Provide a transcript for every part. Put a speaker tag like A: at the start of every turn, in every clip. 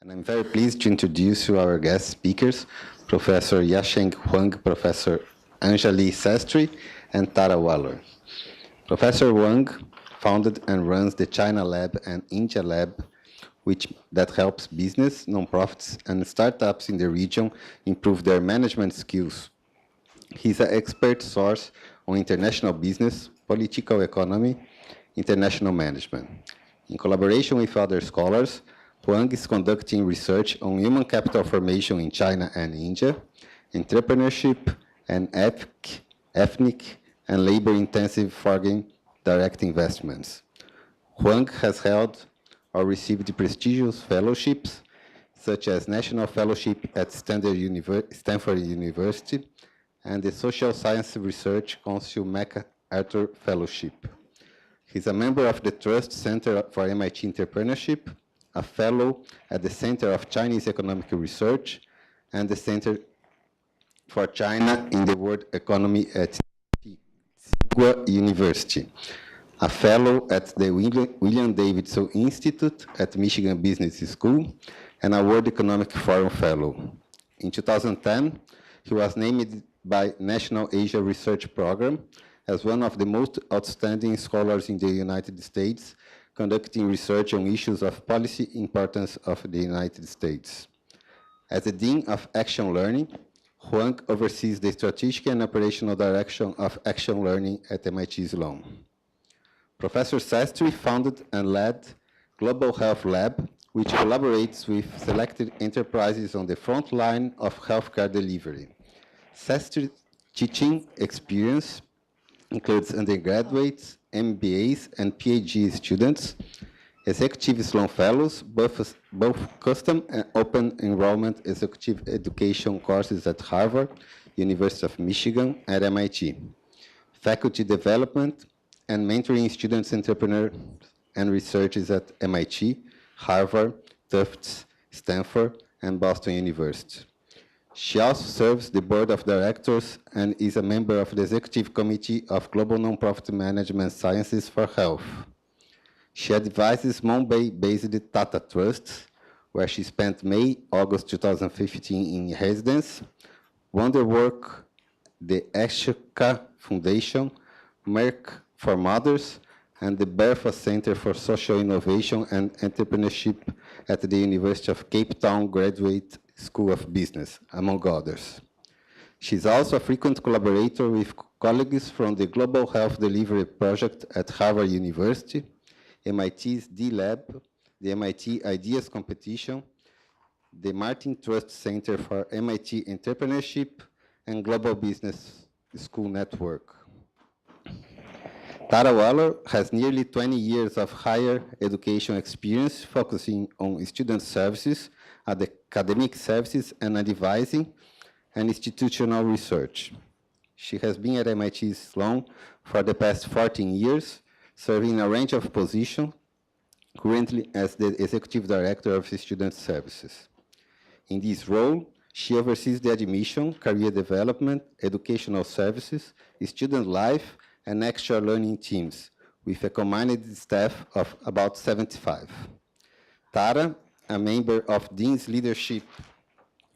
A: And I'm very pleased to introduce you our guest speakers, Professor Yasheng Huang, Professor Anjali Sastry, and Tara Walor. Professor Huang founded and runs the China Lab and India Lab, that helps business, nonprofits, and startups in the region improve their management skills. He's an expert source on international business, political economy, international management. In collaboration with other scholars, Huang is conducting research on human capital formation in China and India, entrepreneurship, and ethnic and labor-intensive foreign direct investments. Huang has held or received prestigious fellowships, such as National Fellowship at Stanford University and the Social Science Research Council MacArthur Fellowship. He's a member of the Trust Center for MIT Entrepreneurship, a fellow at the Center of Chinese Economic Research, and the Center for China in the World Economy at Tsinghua University, a fellow at the William Davidson Institute at Michigan Business School, and a World Economic Forum Fellow. In 2010, he was named by National Asia Research Program as one of the most outstanding scholars in the United States, conducting research on issues of policy importance of the United States. As the Dean of Action Learning, Huang oversees the strategic and operational direction of action learning at MIT Sloan. Professor Sastry founded and led Global Health Lab, which collaborates with selected enterprises on the front line of healthcare delivery. Sastry's teaching experience includes undergraduates, MBAs, and PhD students, executive Sloan Fellows, both custom and open enrollment executive education courses at Harvard, University of Michigan, and MIT, faculty development, and mentoring students, entrepreneurs, and researchers at MIT, Harvard, Tufts, Stanford, and Boston University. She also serves the board of directors and is a member of the executive committee of Global Nonprofit Management Sciences for Health. She advises Mumbai-based Tata Trust, where she spent May-August 2015 in residence, Wonderwork, the Yasheng Foundation, Merck for Mothers, and the Bertha Center for Social Innovation and Entrepreneurship at the University of Cape Town Graduate School of Business, among others. She's also a frequent collaborator with colleagues from the Global Health Delivery Project at Harvard University, MIT's D-Lab, the MIT Ideas Competition, the Martin Trust Center for MIT Entrepreneurship, and Global Business School Network. Tara Walor has nearly 20 years of higher education experience focusing on student services, academic services, and advising, and institutional research. She has been at MIT Sloan for the past 14 years, serving a range of positions, currently as the Executive Director of Student Services. In this role, she oversees the admission, career development, educational services, student life, and extra learning teams, with a combined staff of about 75. Tara, a member of Dean's Leadership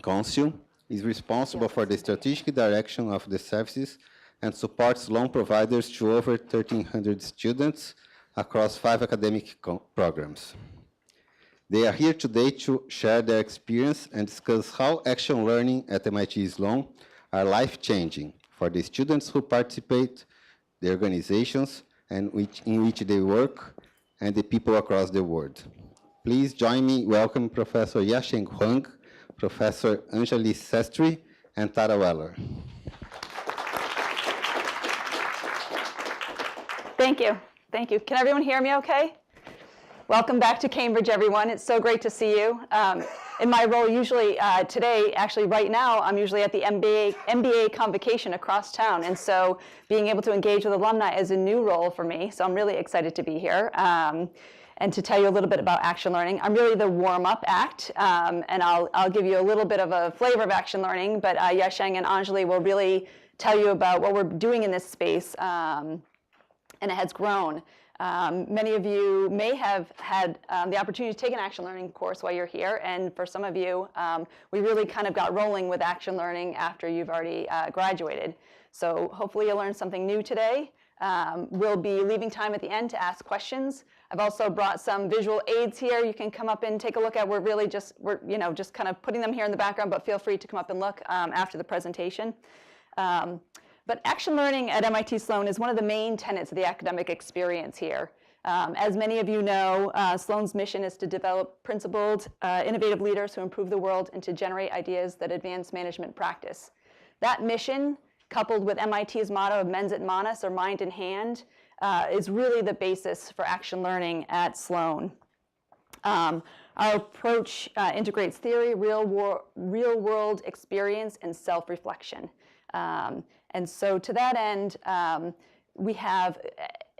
A: Council, is responsible for the strategic direction of the services and supports loan providers to over 1,300 students across 5 academic programs. They are here today to share their experience and discuss how action learning at MIT Sloan are life-changing for the students who participate, the organizations in which they work, and the people across the world. Please join me in welcoming Professor Yasheng Huang, Professor Anjali Sastry, and Tara Walor.
B: Thank you. Thank you. Can everyone hear me okay? Welcome back to Cambridge, everyone. It's so great to see you. In my role, usually today, actually right now, I'm usually at the MBA convocation across town. And so being able to engage with alumni is a new role for me. So I'm really excited to be here. And to tell you a little bit about action learning. I'm really the warm-up act, and I'll give you a little bit of a flavor of action learning, but Yasheng and Anjali will really tell you about what we're doing in this space, and it has grown. Many of you may have had the opportunity to take an action learning course while you're here, and for some of you, we really kind of got rolling with action learning after you've already graduated. So hopefully you'll learn something new today. We'll be leaving time at the end to ask questions. I've also brought some visual aids here you can come up and take a look at. We're really just kind of putting them here in the background, but feel free to come up and look after the presentation. But action learning at MIT Sloan is one of the main tenets of the academic experience here. As many of you know, Sloan's mission is to develop principled, innovative leaders who improve the world and to generate ideas that advance management practice. That mission, coupled with MIT's motto of mens et manus, or mind in hand, is really the basis for action learning at Sloan. Our approach integrates theory, real-world experience, and self-reflection. And so to that end, we have,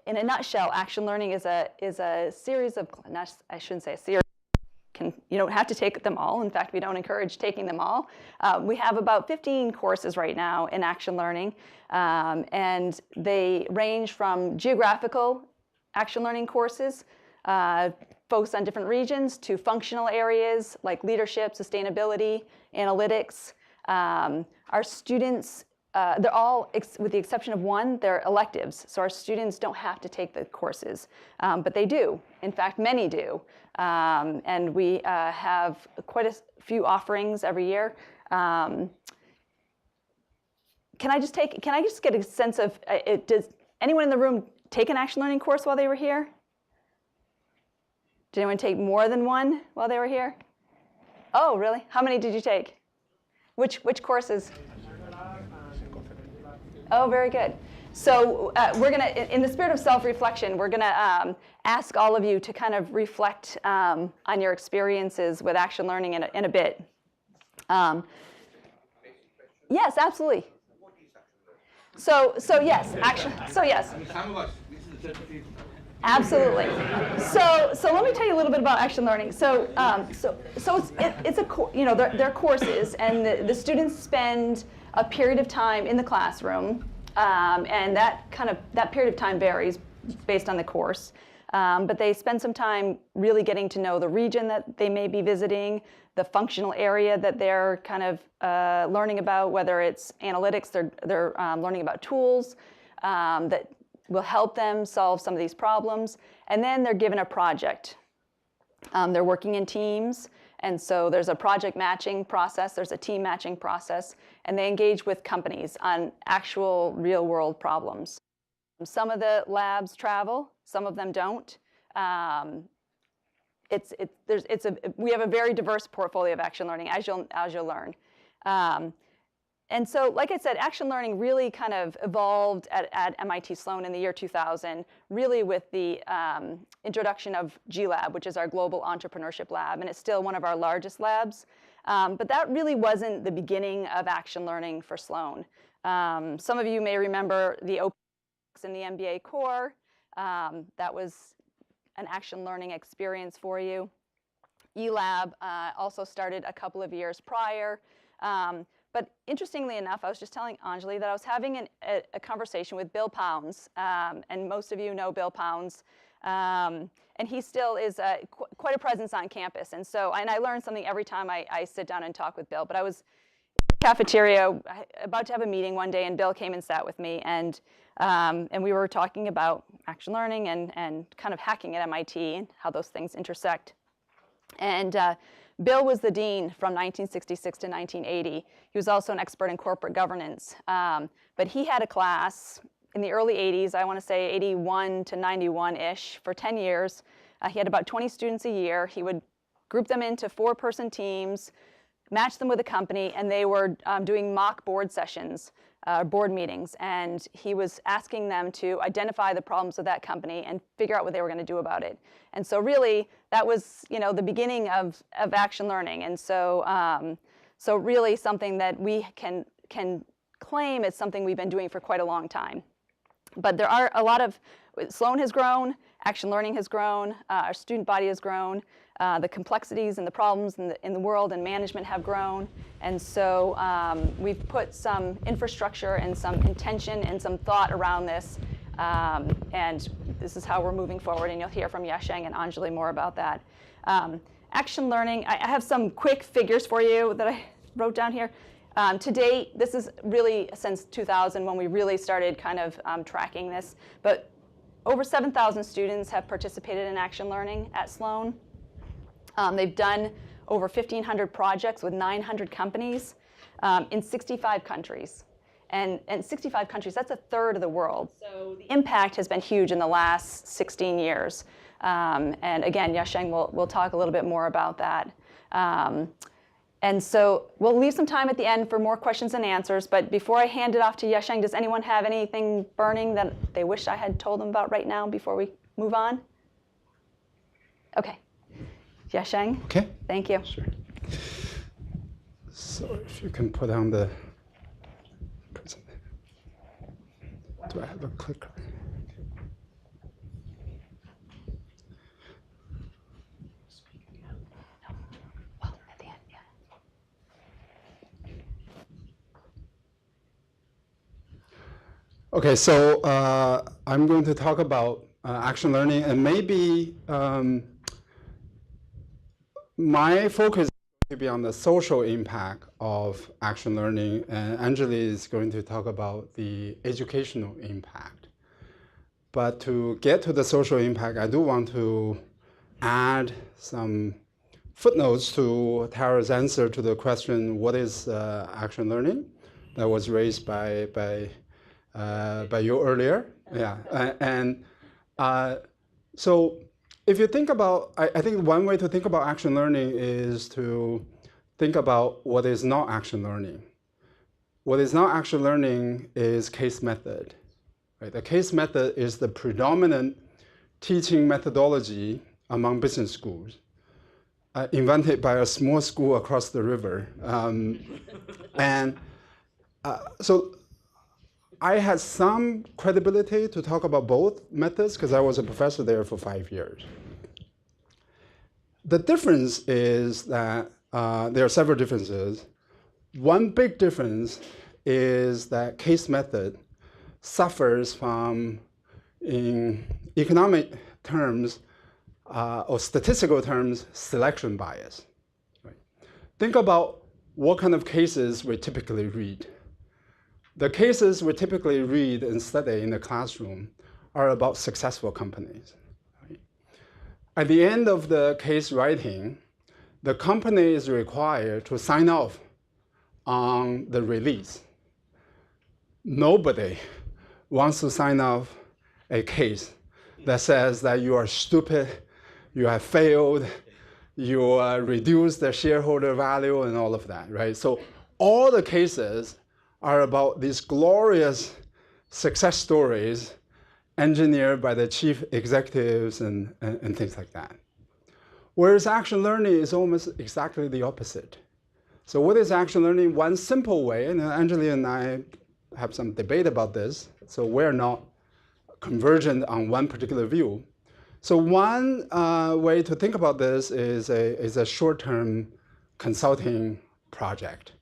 B: in a nutshell, action learning is a series of, I shouldn't say a series, you don't have to take them all. In fact, we don't encourage taking them all. We have about 15 courses right now in action learning, and they range from geographical action learning courses, focused on different regions, to functional areas like leadership, sustainability, analytics. Our students, they're all, with the exception of one, they're electives. So our students don't have to take the courses, but they do. In fact, many do. And we have quite a few offerings every year. Can I just get a sense of, does anyone in the room take an action learning course while they were here? Did anyone take more than one while they were here? Oh, really? How many did you take? Which courses? Oh, very good. So we're going to, in the spirit of self-reflection, we're going to ask all of you to kind of reflect on your experiences with action learning in a bit. Yes, absolutely. So yes, action. So yes. Absolutely. So let me tell you a little bit about action learning. So it's a they're courses, and the students spend a period of time in the classroom, and that period of time varies based on the course. But they spend some time really getting to know the region that they may be visiting, the functional area that they're kind of learning about, whether it's analytics, they're learning about tools that will help them solve some of these problems. And then they're given a project. They're working in teams, and so there's a project matching process, there's a team matching process, and they engage with companies on actual real-world problems. Some of the labs travel, some of them don't. We have a very diverse portfolio of action learning, as you'll learn. And so, like I said, action learning really kind of evolved at MIT Sloan in the year 2000, really with the introduction of G-Lab, which is our global entrepreneurship lab, and it's still one of our largest labs. But that really wasn't the beginning of action learning for Sloan. Some of you may remember the OPX in the MBA core. That was an action learning experience for you. E-Lab also started a couple of years prior. But interestingly enough, I was just telling Anjali that I was having a conversation with Bill Pounds, and most of you know Bill Pounds, and he still is quite a presence on campus. And I learn something every time I sit down and talk with Bill. But I was in the cafeteria about to have a meeting one day, and Bill came and sat with me, and we were talking about action learning and kind of hacking at MIT and how those things intersect. And Bill was the dean from 1966 to 1980. He was also an expert in corporate governance. But he had a class in the early 80s, I want to say 81 to 91-ish, for 10 years. He had about 20 students a year. He would group them into 4-person teams, match them with a company, and they were doing mock board sessions, board meetings. And he was asking them to identify the problems of that company and figure out what they were going to do about it. And so really, that was the beginning of action learning. And so really something that we can claim is something we've been doing for quite a long time. But there are a lot of, Sloan has grown, action learning has grown, our student body has grown, the complexities and the problems in the world and management have grown. And so we've put some infrastructure and some intention and some thought around this And this is how we're moving forward, and you'll hear from Yasheng and Anjali more about that. Action learning, I have some quick figures for you that I wrote down here. To date, this is really since 2000 when we really started kind of tracking this, but over 7,000 students have participated in action learning at Sloan. They've done over 1,500 projects with 900 companies in 65 countries. And 65 countries, that's a third of the world. So the impact has been huge in the last 16 years. And again, Yasheng will talk a little bit more about that. And so we'll leave some time at the end for more questions and answers. But before I hand it off to Yasheng, does anyone have anything burning that they wish I had told them about right now before we move on? Okay. Yasheng?
C: Okay.
B: Thank you.
C: Sure. So if you can put on the, do I have a clicker?
B: Well, at the end, yeah.
C: Okay, so I'm going to talk about action learning, and maybe my focus is going to be on the social impact of action learning, and Anjali is going to talk about the educational impact. But to get to the social impact, I do want to add some footnotes to Tara's answer to the question, what is action learning? That was raised by you earlier. Yeah, and so if you think about, I think one way to think about action learning is to think about what is not action learning. What is not action learning is case method. Right? The case method is the predominant teaching methodology among business schools, invented by a small school across the river. So I had some credibility to talk about both methods because I was a professor there for 5 years. The difference is that there are several differences. One big difference is that case method suffers from, in economic terms or statistical terms, selection bias. Right? Think about what kind of cases we typically read. The cases we typically read and study in the classroom are about successful companies. Right? At the end of the case writing, the company is required to sign off on the release. Nobody wants to sign off a case that says that you are stupid, you have failed, you reduced the shareholder value and all of that, right? So all the cases are about these glorious success stories engineered by the chief executives and things like that. Whereas action learning is almost exactly the opposite. So what is action learning? One simple way, and Anjali and I have some debate about this, so we're not convergent on one particular view. So one way to think about this is a short-term consulting project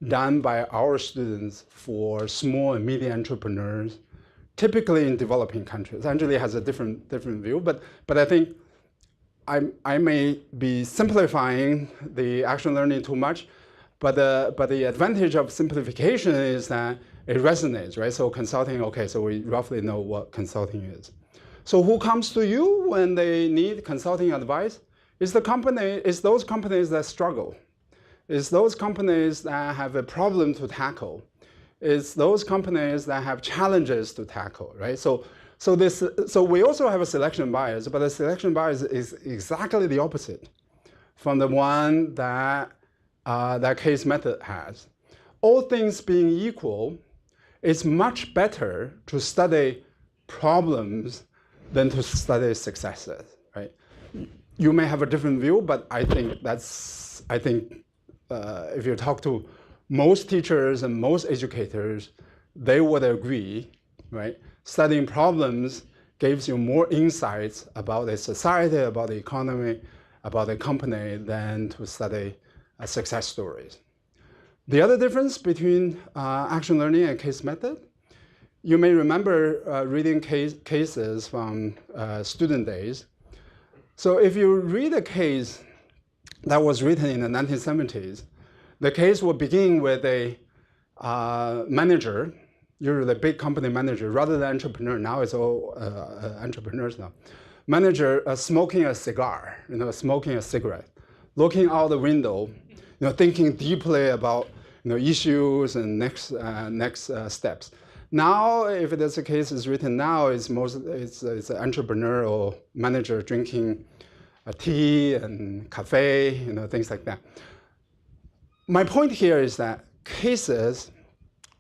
C: done by our students for small and medium entrepreneurs, typically in developing countries. Anjali has a different view, but I think I may be simplifying the action learning too much, but the advantage of simplification is that it resonates, right? So consulting, okay, so we roughly know what consulting is. So who comes to you when they need consulting advice? It's those companies that struggle. It's those companies that have a problem to tackle. It's those companies that have challenges to tackle, right? So we also have a selection bias, but the selection bias is exactly the opposite from the one that that case method has. All things being equal, it's much better to study problems than to study successes, right? You may have a different view, but I think if you talk to most teachers and most educators, they would agree, right? Studying problems gives you more insights about a society, about the economy, about a company than to study success stories. The other difference between action learning and case method you may remember reading cases from student days. So if you read a case that was written in the 1970s, the case will begin with a manager, usually a big company manager, rather than entrepreneur. Now it's all entrepreneurs now. Manager smoking a cigar, smoking a cigarette, looking out the window, thinking deeply about issues and next steps. Now, if that's the case, is written now, it's an entrepreneur or manager drinking tea and cafe, things like that. My point here is that cases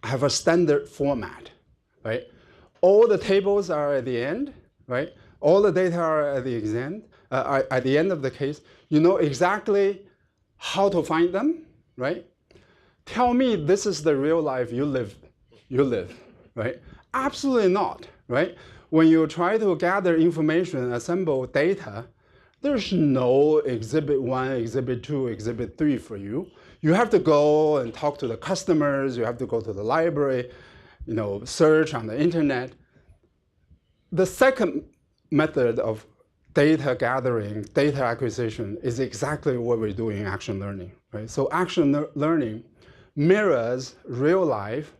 C: have a standard format, right? All the tables are at the end, right? All the data are at the end of the case. You know exactly how to find them, right? Tell me this is the real life you live, right? Absolutely not, right? When you try to gather information, assemble data, there's no exhibit 1, exhibit 2, exhibit 3 for you. You have to go and talk to the customers, you have to go to the library, search on the internet. The second method of data gathering, data acquisition is exactly what we're doing in action learning, right? So action learning mirrors real life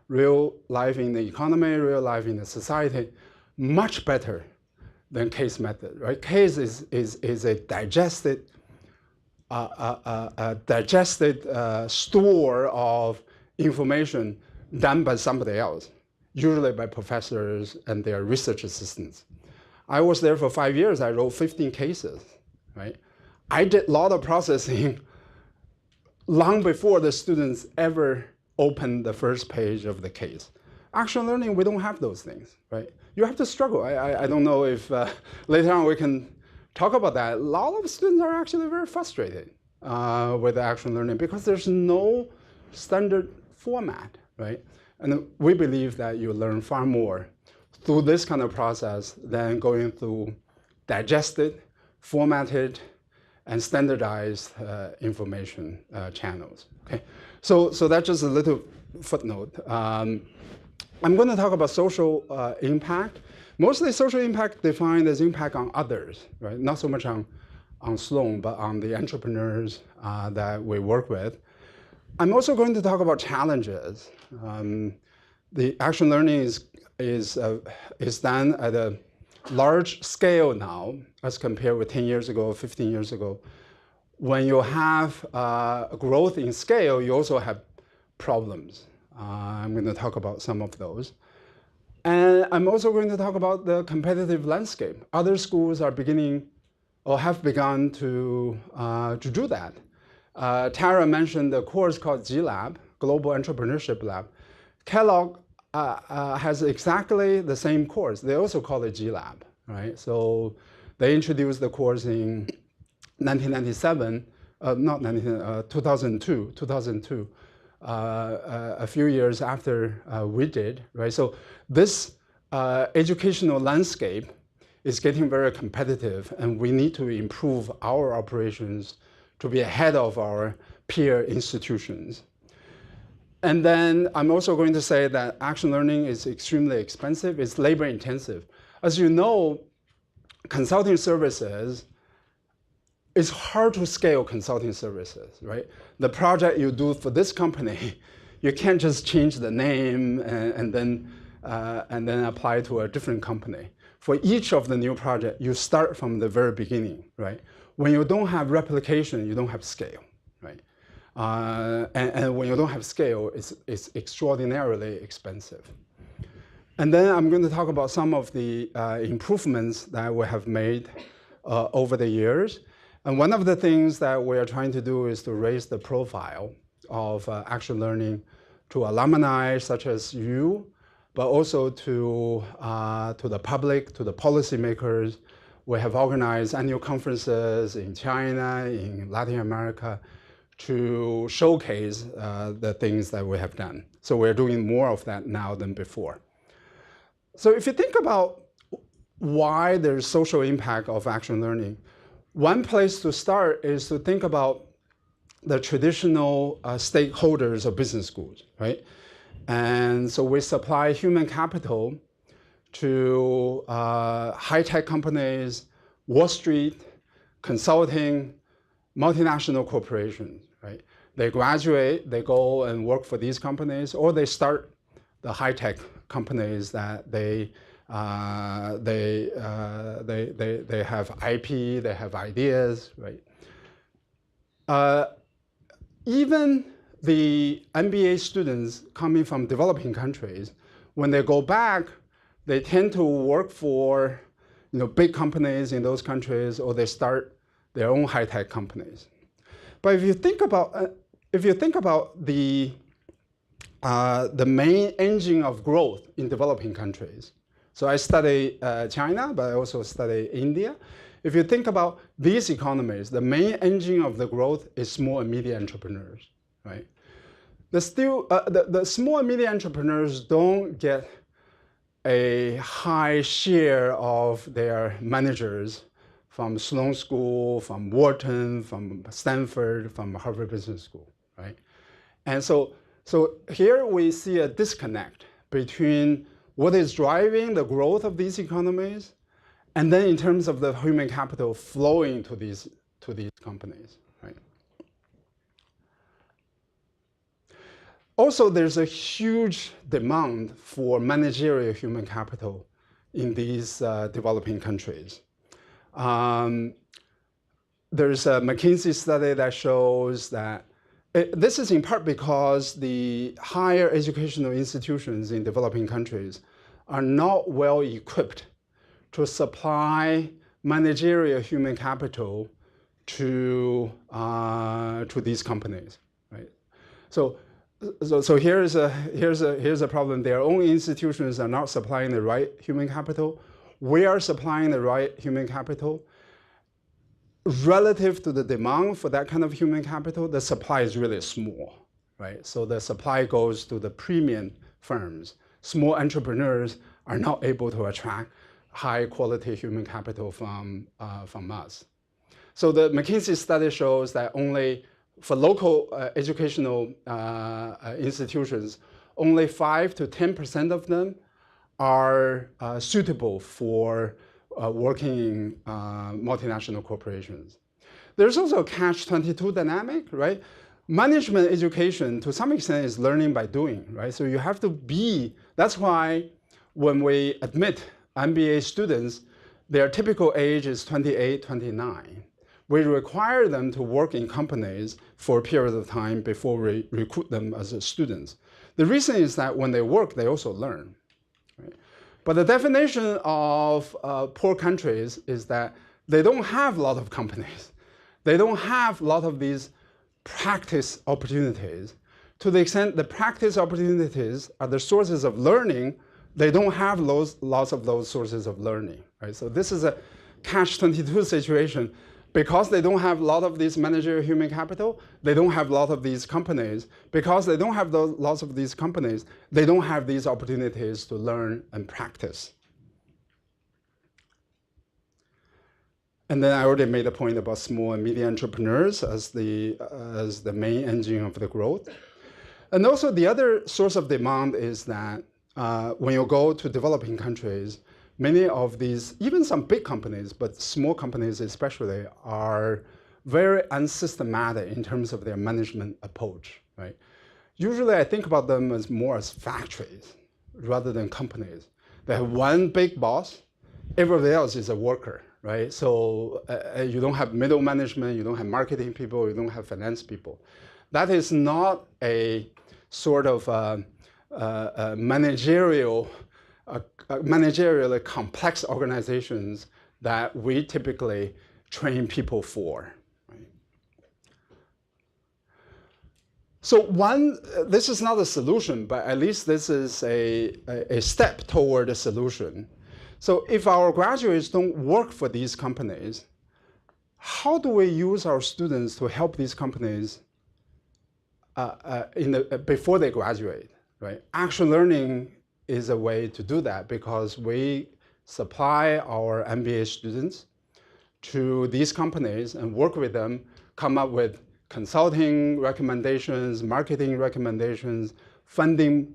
C: in the economy, real life in the society, much better than case method, right? Case is a digested store of information done by somebody else, usually by professors and their research assistants. I was there for 5 years. I wrote 15 cases, right? I did a lot of processing long before the students ever opened the first page of the case. Action learning, we don't have those things, right? You have to struggle. I don't know if later on we can talk about that. A lot of students are actually very frustrated with action learning because there's no standard format, right? And we believe that you learn far more through this kind of process than going through digested, formatted, and standardized information channels. Okay, so that's just a little footnote. I'm going to talk about social impact. Mostly social impact defined as impact on others, right? Not so much on Sloan, but on the entrepreneurs that we work with. I'm also going to talk about challenges. The action learning is done at a large scale now as compared with 10 years ago, 15 years ago. When you have growth in scale, you also have problems. I'm going to talk about some of those. And I'm also going to talk about the competitive landscape. Other schools are beginning or have begun to do that. Tara mentioned the course called G-Lab, Global Entrepreneurship Lab. Kellogg has exactly the same course. They also call it G-Lab, right? So they introduced the course in 2002, a few years after we did, right? So this educational landscape is getting very competitive, and we need to improve our operations to be ahead of our peer institutions. And then I'm also going to say that action learning is extremely expensive. It's labor intensive. As you know, consulting services, it's hard to scale consulting services, right? The project you do for this company, you can't just change the name and then apply to a different company. For each of the new project, you start from the very beginning, right? When you don't have replication, you don't have scale, right? And when you don't have scale, it's extraordinarily expensive. And then I'm going to talk about some of the improvements that we have made over the years. And one of the things that we are trying to do is to raise the profile of action learning to alumni such as you, but also to the public, to the policymakers. We have organized annual conferences in China, in Latin America, to showcase the things that we have done. So we're doing more of that now than before. So if you think about why there's social impact of action learning, one place to start is to think about the traditional stakeholders of business schools, right? And so we supply human capital to high-tech companies, Wall Street, consulting, multinational corporations, right? They graduate, they go and work for these companies, or they start the high-tech companies that they have IP, they have ideas, right? Even the MBA students coming from developing countries, when they go back, they tend to work for big companies in those countries, or they start their own high-tech companies. But if you think about the main engine of growth in developing countries, so I study China, but I also study India. If you think about these economies, the main engine of the growth is small and medium entrepreneurs, right? The small and medium entrepreneurs don't get a high share of their managers from Sloan School, from Wharton, from Stanford, from Harvard Business School, right? And so here we see a disconnect between what is driving the growth of these economies, and then in terms of the human capital flowing to these companies, right? Also, there's a huge demand for managerial human capital in these developing countries. There's a McKinsey study that shows that this is in part because the higher educational institutions in developing countries are not well equipped to supply managerial human capital to these companies, right? So here's a problem. Their own institutions are not supplying the right human capital. We are supplying the right human capital. Relative to the demand for that kind of human capital, the supply is really small, right? So the supply goes to the premium firms. Small entrepreneurs are not able to attract high quality human capital from us. So the McKinsey study shows that only for local educational institutions, only 5 to 10% of them are suitable for working in multinational corporations. There's also a catch-22 dynamic, right? Management education, to some extent, is learning by doing, right? So you have to be, that's why when we admit MBA students, their typical age is 28, 29. We require them to work in companies for a period of time before we recruit them as students. The reason is that when they work, they also learn. Right? But the definition of poor countries is that they don't have a lot of companies. They don't have a lot of these practice opportunities. To the extent the practice opportunities are the sources of learning, they don't have lots of those sources of learning. Right? So this is a catch-22 situation. Because they don't have a lot of this managerial human capital, they don't have a lot of these companies. Because they don't have lots of these companies, they don't have these opportunities to learn and practice. And then I already made a point about small and medium entrepreneurs as the main engine of the growth. And also the other source of demand is that when you go to developing countries, many of these, even some big companies, but small companies especially, are very unsystematic in terms of their management approach, right? Usually I think about them as more as factories rather than companies. They have one big boss, everybody else is a worker, right? So you don't have middle management, you don't have marketing people, you don't have finance people. That is not a sort of managerially complex organizations that we typically train people for. Right? So this is not a solution, but at least this is a step toward a solution. So if our graduates don't work for these companies, how do we use our students to help these companies before they graduate? Right? Actual learning is a way to do that because we supply our MBA students to these companies and work with them, come up with consulting recommendations, marketing recommendations, funding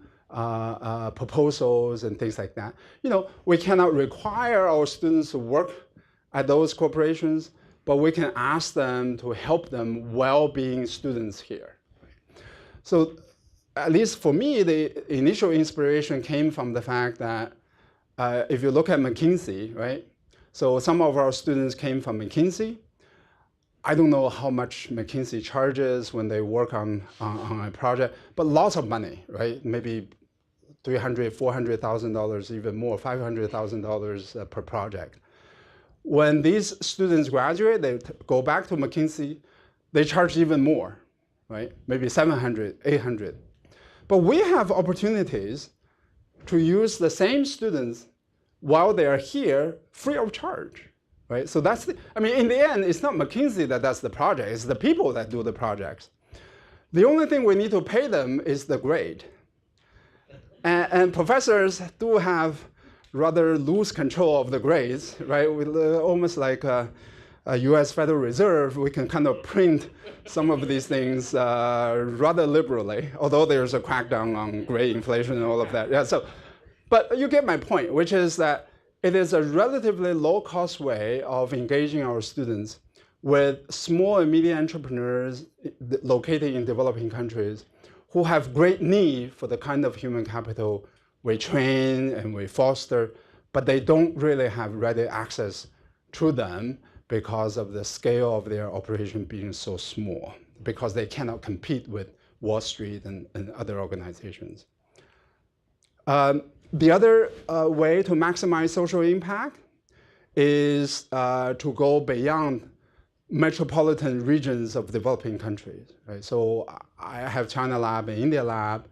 C: proposals and things like that. We cannot require our students to work at those corporations, but we can ask them to help them while being students here. So at least for me, the initial inspiration came from the fact that if you look at McKinsey, right? So some of our students came from McKinsey. I don't know how much McKinsey charges when they work on a project, but lots of money, right? Maybe $300,000, $400,000, even more, $500,000 per project. When these students graduate, they go back to McKinsey, they charge even more, right? Maybe 700, 800. But we have opportunities to use the same students while they are here free of charge, right? So that's, in the end, it's not McKinsey that does the project, it's the people that do the projects. The only thing we need to pay them is the grade. And professors do have rather loose control of the grades, right? With almost like a US Federal Reserve, we can kind of print some of these things rather liberally, although there's a crackdown on grade inflation and all of that. Yeah, but you get my point, which is that it is a relatively low-cost way of engaging our students with small and medium entrepreneurs located in developing countries who have great need for the kind of human capital we train and we foster, but they don't really have ready access to them because of the scale of their operation being so small, because they cannot compete with Wall Street and other organizations. The other way to maximize social impact is to go beyond metropolitan regions of developing countries. Right? So I have China lab and India lab.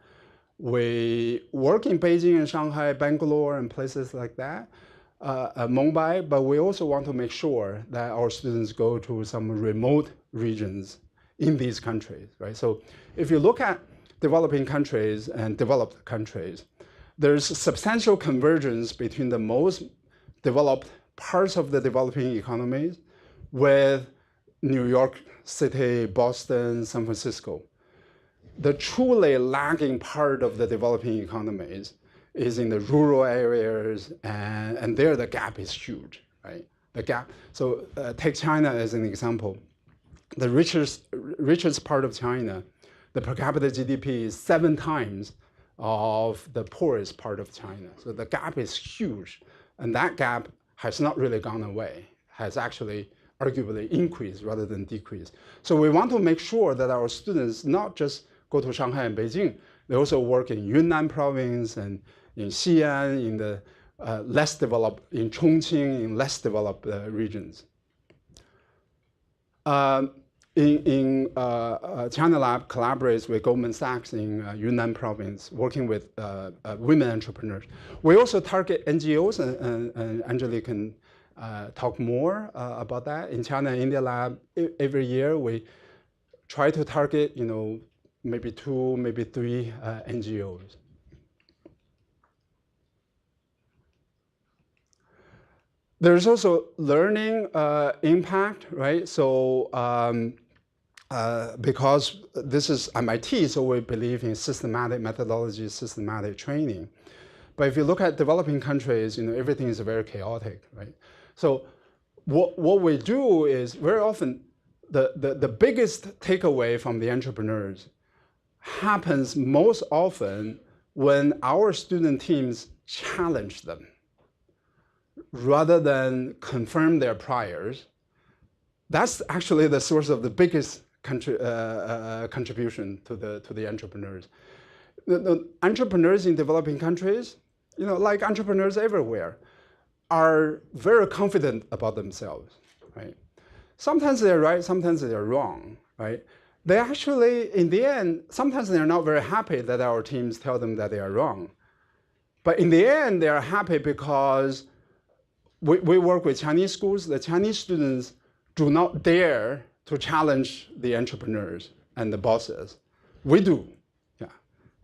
C: We work in Beijing and Shanghai, Bangalore, and places like that, Mumbai, but we also want to make sure that our students go to some remote regions in these countries, right? So if you look at developing countries and developed countries, there's substantial convergence between the most developed parts of the developing economies with New York City, Boston, San Francisco. The truly lagging part of the developing economies is in the rural areas, and there the gap is huge, right? The gap. So take China as an example. The richest part of China, the per capita GDP is 7 times of the poorest part of China. So the gap is huge, and that gap has not really gone away, has actually arguably increased rather than decreased. So we want to make sure that our students not just go to Shanghai and Beijing, they also work in Yunnan province and in Xi'an, in the less developed, in Chongqing, in less developed regions. China Lab collaborates with Goldman Sachs in Yunnan province, working with women entrepreneurs. We also target NGOs, and Anjali can talk more about that. In China India Lab, every year we try to target, maybe 2, maybe 3 NGOs. There's also learning impact, right? So because this is MIT, so we believe in systematic methodology, systematic training. But if you look at developing countries, everything is very chaotic, right? So what we do is very often the biggest takeaway from the entrepreneurs happens most often when our student teams challenge them rather than confirm their priors. That's actually the source of the biggest contribution to the entrepreneurs. The entrepreneurs in developing countries, like entrepreneurs everywhere, are very confident about themselves, right? Sometimes they're right, sometimes they're wrong, right? They actually, in the end, sometimes they're not very happy that our teams tell them that they are wrong. But in the end, they are happy because we work with Chinese schools. The Chinese students do not dare to challenge the entrepreneurs and the bosses. We do, yeah.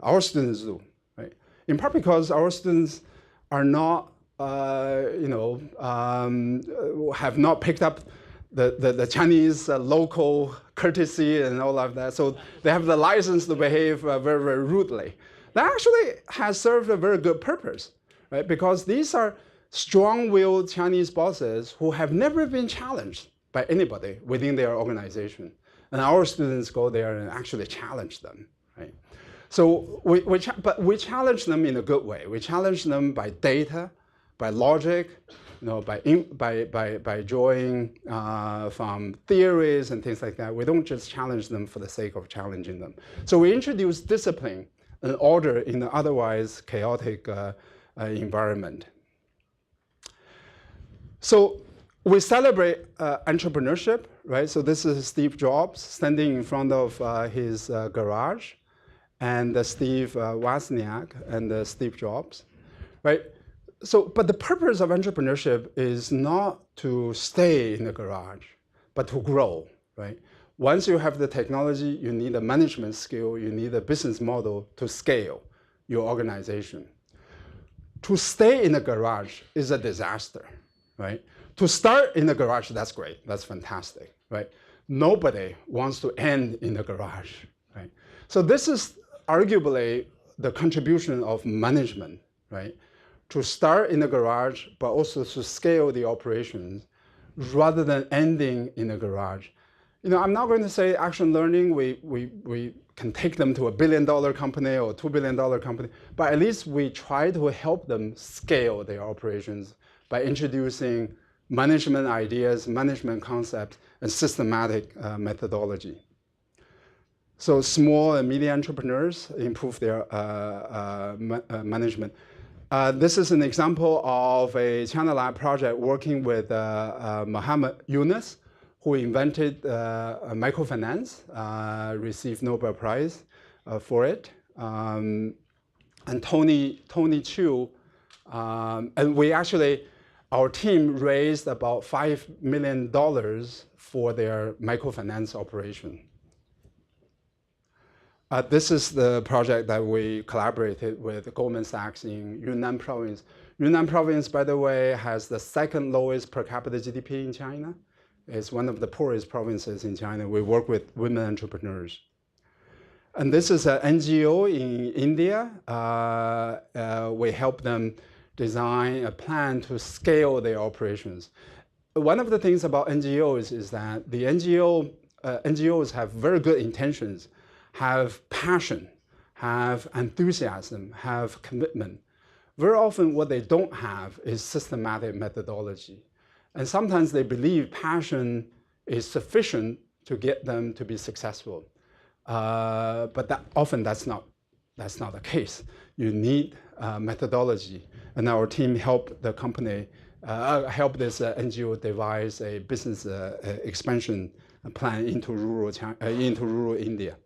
C: Our students do, right? In part because our students are not, have not picked up the Chinese local courtesy and all of that. So they have the license to behave very, very rudely. That actually has served a very good purpose, right? Because these are strong-willed Chinese bosses who have never been challenged by anybody within their organization. And our students go there and actually challenge them, right? So but we challenge them in a good way. We challenge them by data, by logic, by drawing from theories and things like that. We don't just challenge them for the sake of challenging them. So we introduce discipline and order in an otherwise chaotic environment. So we celebrate entrepreneurship, right? So this is Steve Jobs standing in front of his garage, and Steve Wozniak and Steve Jobs, right? So, but the purpose of entrepreneurship is not to stay in the garage, but to grow, right? Once you have the technology, you need a management skill, you need a business model to scale your organization. To stay in the garage is a disaster, right? To start in the garage, that's great, that's fantastic, right? Nobody wants to end in the garage, right? So this is arguably the contribution of management, right? To start in the garage, but also to scale the operations rather than ending in the garage. I'm not going to say action learning, we can take them to $1 billion company or $2 billion company, but at least we try to help them scale their operations by introducing management ideas, management concepts, and systematic methodology. So small and medium entrepreneurs improve their management. This is an example of a China Lab project working with Muhammad Yunus, who invented microfinance, received Nobel Prize for it. And Tony Chu, and we actually, our team raised about $5 million for their microfinance operation. This is the project that we collaborated with Goldman Sachs in Yunnan province. Yunnan province, by the way, has the second lowest per capita GDP in China. It's one of the poorest provinces in China. We work with women entrepreneurs. And this is an NGO in India. We help them design a plan to scale their operations. One of the things about NGOs is that the NGOs have very good intentions, have passion, have enthusiasm, have commitment. Very often what they don't have is systematic methodology. And sometimes they believe passion is sufficient to get them to be successful. But often that's not the case. You need methodology. And our team helped the company, help this NGO devise a business expansion plan into rural India.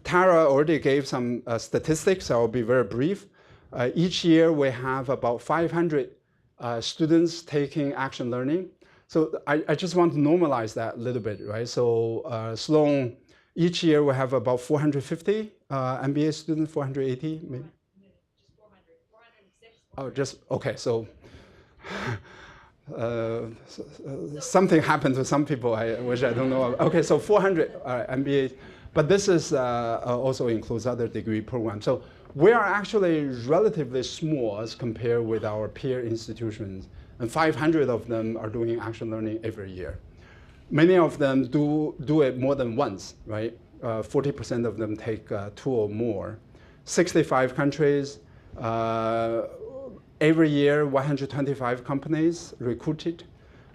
C: Tara already gave some statistics. I will be very brief. Each year we have about 500 students taking action learning. So I just want to normalize that a little bit, right? So Sloan, each year we have about 450 MBA students, 480 maybe?
D: Just 400, 406.
C: Oh, just, okay, so something happened to some people, which I don't know. Okay, so 400 MBA, but this is also includes other degree programs. So we are actually relatively small as compared with our peer institutions, and 500 of them are doing action learning every year. Many of them do it more than once, right? 40% of them take 2 or more. 65 countries, every year 125 companies recruited.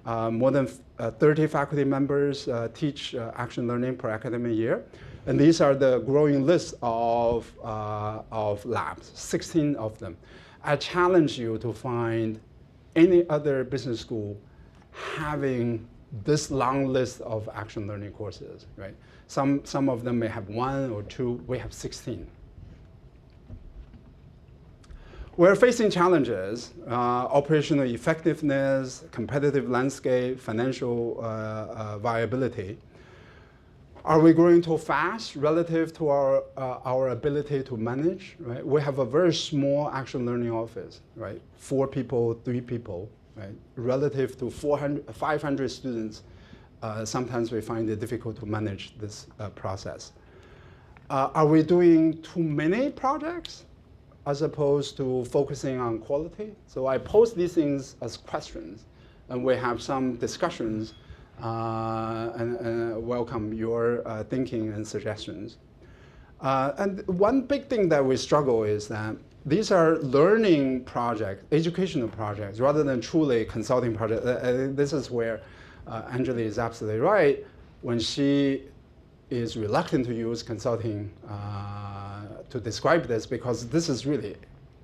C: More than 30 faculty members teach action learning per academic year. And these are the growing list of labs, 16 of them. I challenge you to find any other business school having this long list of action learning courses, right? Some of them may have 1 or 2, we have 16. We're facing challenges, operational effectiveness, competitive landscape, financial viability. Are we growing too fast relative to our ability to manage, right? We have a very small action learning office, right? 4 people, 3 people, right? Relative to 500 students, sometimes we find it difficult to manage this process. are we doing too many projects as opposed to focusing on quality? So I pose these things as questions, and we have some discussions, and welcome your thinking and suggestions. And one big thing that we struggle is that these are learning projects, educational projects, rather than truly consulting projects. This is where Anjali is absolutely right when she is reluctant to use consulting to describe this, because this is really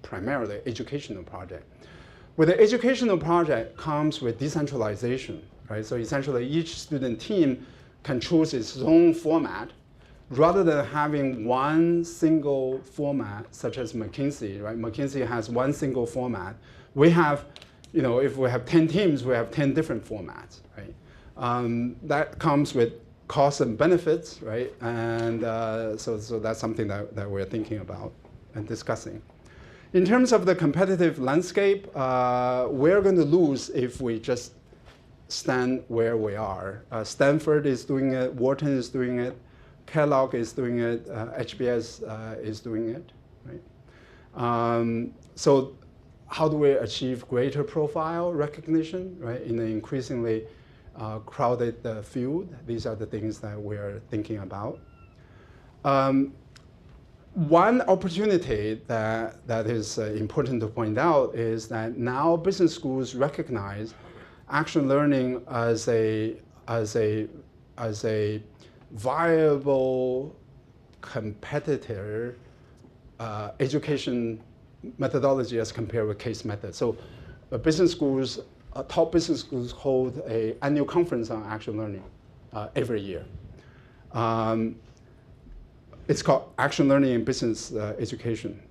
C: primarily educational project. With the educational project comes with decentralization, right? So essentially each student team can choose its own format rather than having one single format, such as McKinsey, right? McKinsey has one single format. We have, if we have 10 teams, we have 10 different formats, right? That comes with costs and benefits, right? And so that's something that we're thinking about and discussing. In terms of the competitive landscape, we're going to lose if we just stand where we are. Stanford is doing it, Wharton is doing it, Kellogg is doing it, HBS is doing it, right? So how do we achieve greater profile recognition, right, in an increasingly crowded field? These are the things that we're thinking about. One opportunity that is important to point out is that now business schools recognize action learning as a viable competitor education methodology as compared with case method. So business schools, top business schools hold an annual conference on action learning every year. It's called Action Learning in Business Education.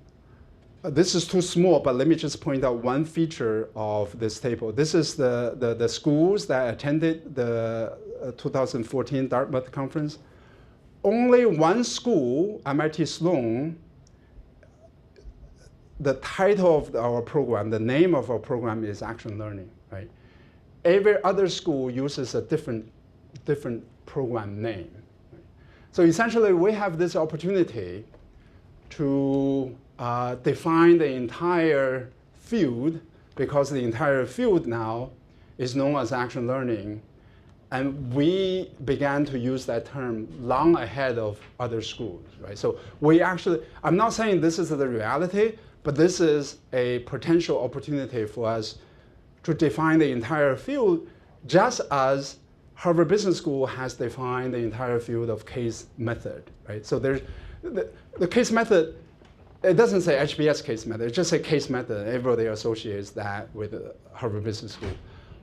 C: This is too small, but let me just point out one feature of this table. This is the schools that attended the 2014 Dartmouth conference. Only one school, MIT Sloan, the title of our program, the name of our program is Action Learning, right? Every other school uses a different program name. So essentially, we have this opportunity to define the entire field, because the entire field now is known as action learning. And we began to use that term long ahead of other schools, right? So we actually, I'm not saying this is the reality, but this is a potential opportunity for us to define the entire field, just as Harvard Business School has defined the entire field of case method, right? So there's the case method, it doesn't say HBS case method, it just says case method. Everybody associates that with Harvard Business School.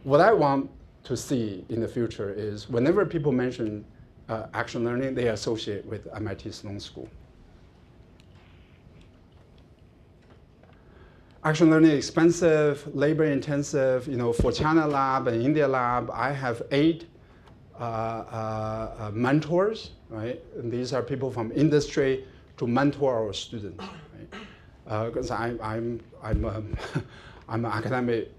C: What I want to see in the future is whenever people mention action learning, they associate with MIT Sloan School. Action learning is expensive, labor intensive. For China lab and India lab, I have 8 mentors, right? And these are people from industry to mentor our students, right? Because I'm an academic.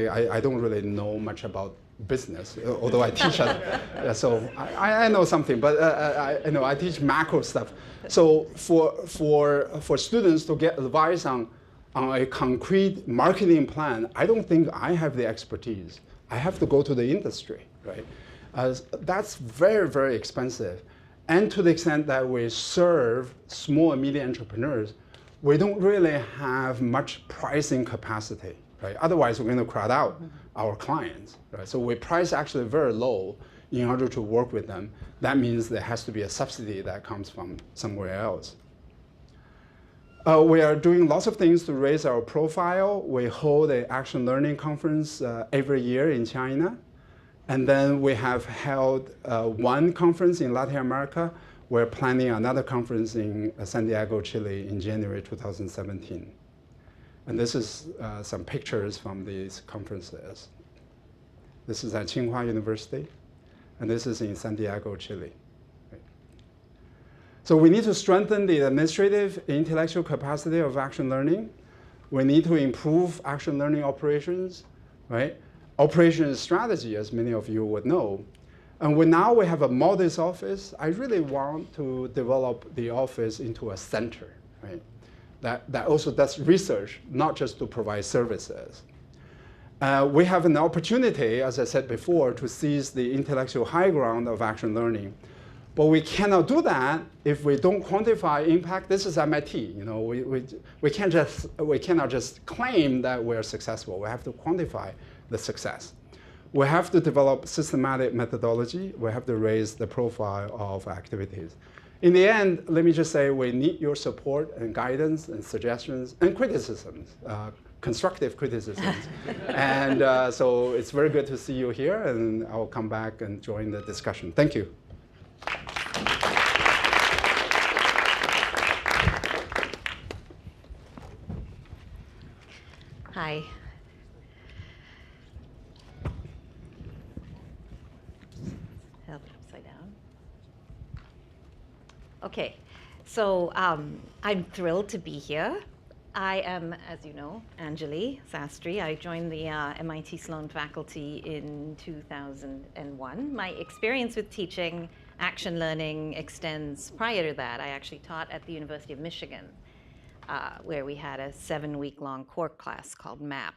C: I don't really know much about business, although I teach it. So I know something, but I teach macro stuff. So for students to get advice on a concrete marketing plan, I don't think I have the expertise. I have to go to the industry, right? That's very, very expensive. And to the extent that we serve small and medium entrepreneurs, we don't really have much pricing capacity, right? Otherwise, we're going to crowd out our clients, right? So we price actually very low in order to work with them. That means there has to be a subsidy that comes from somewhere else. We are doing lots of things to raise our profile. We hold an action learning conference every year in China. And then we have held one conference in Latin America. We're planning another conference in San Diego, Chile in January 2017. And this is some pictures from these conferences. This is at Tsinghua University, and this is in San Diego, Chile. Right. So we need to strengthen the administrative intellectual capacity of action learning. We need to improve action learning operations, right? Operations strategy, as many of you would know. And now we have a modest office. I really want to develop the office into a center, right? That also does research, not just to provide services. We have an opportunity, as I said before, to seize the intellectual high ground of action learning. But we cannot do that if we don't quantify impact. This is MIT. You know, we cannot just claim that we're successful. We have to quantify the success. We have to develop systematic methodology. We have to raise the profile of activities. In the end, let me just say we need your support and guidance and suggestions and criticisms, constructive criticisms. And so it's very good to see you here, and I'll come back and join the discussion. Thank you.
E: Hi. Held it upside down. Okay, so I'm thrilled to be here. I am, as you know, Anjali Sastry. I joined the MIT Sloan faculty in 2001. My experience with teaching action learning extends prior to that. I actually taught at the University of Michigan, where we had a 7-week-long core class called MAP.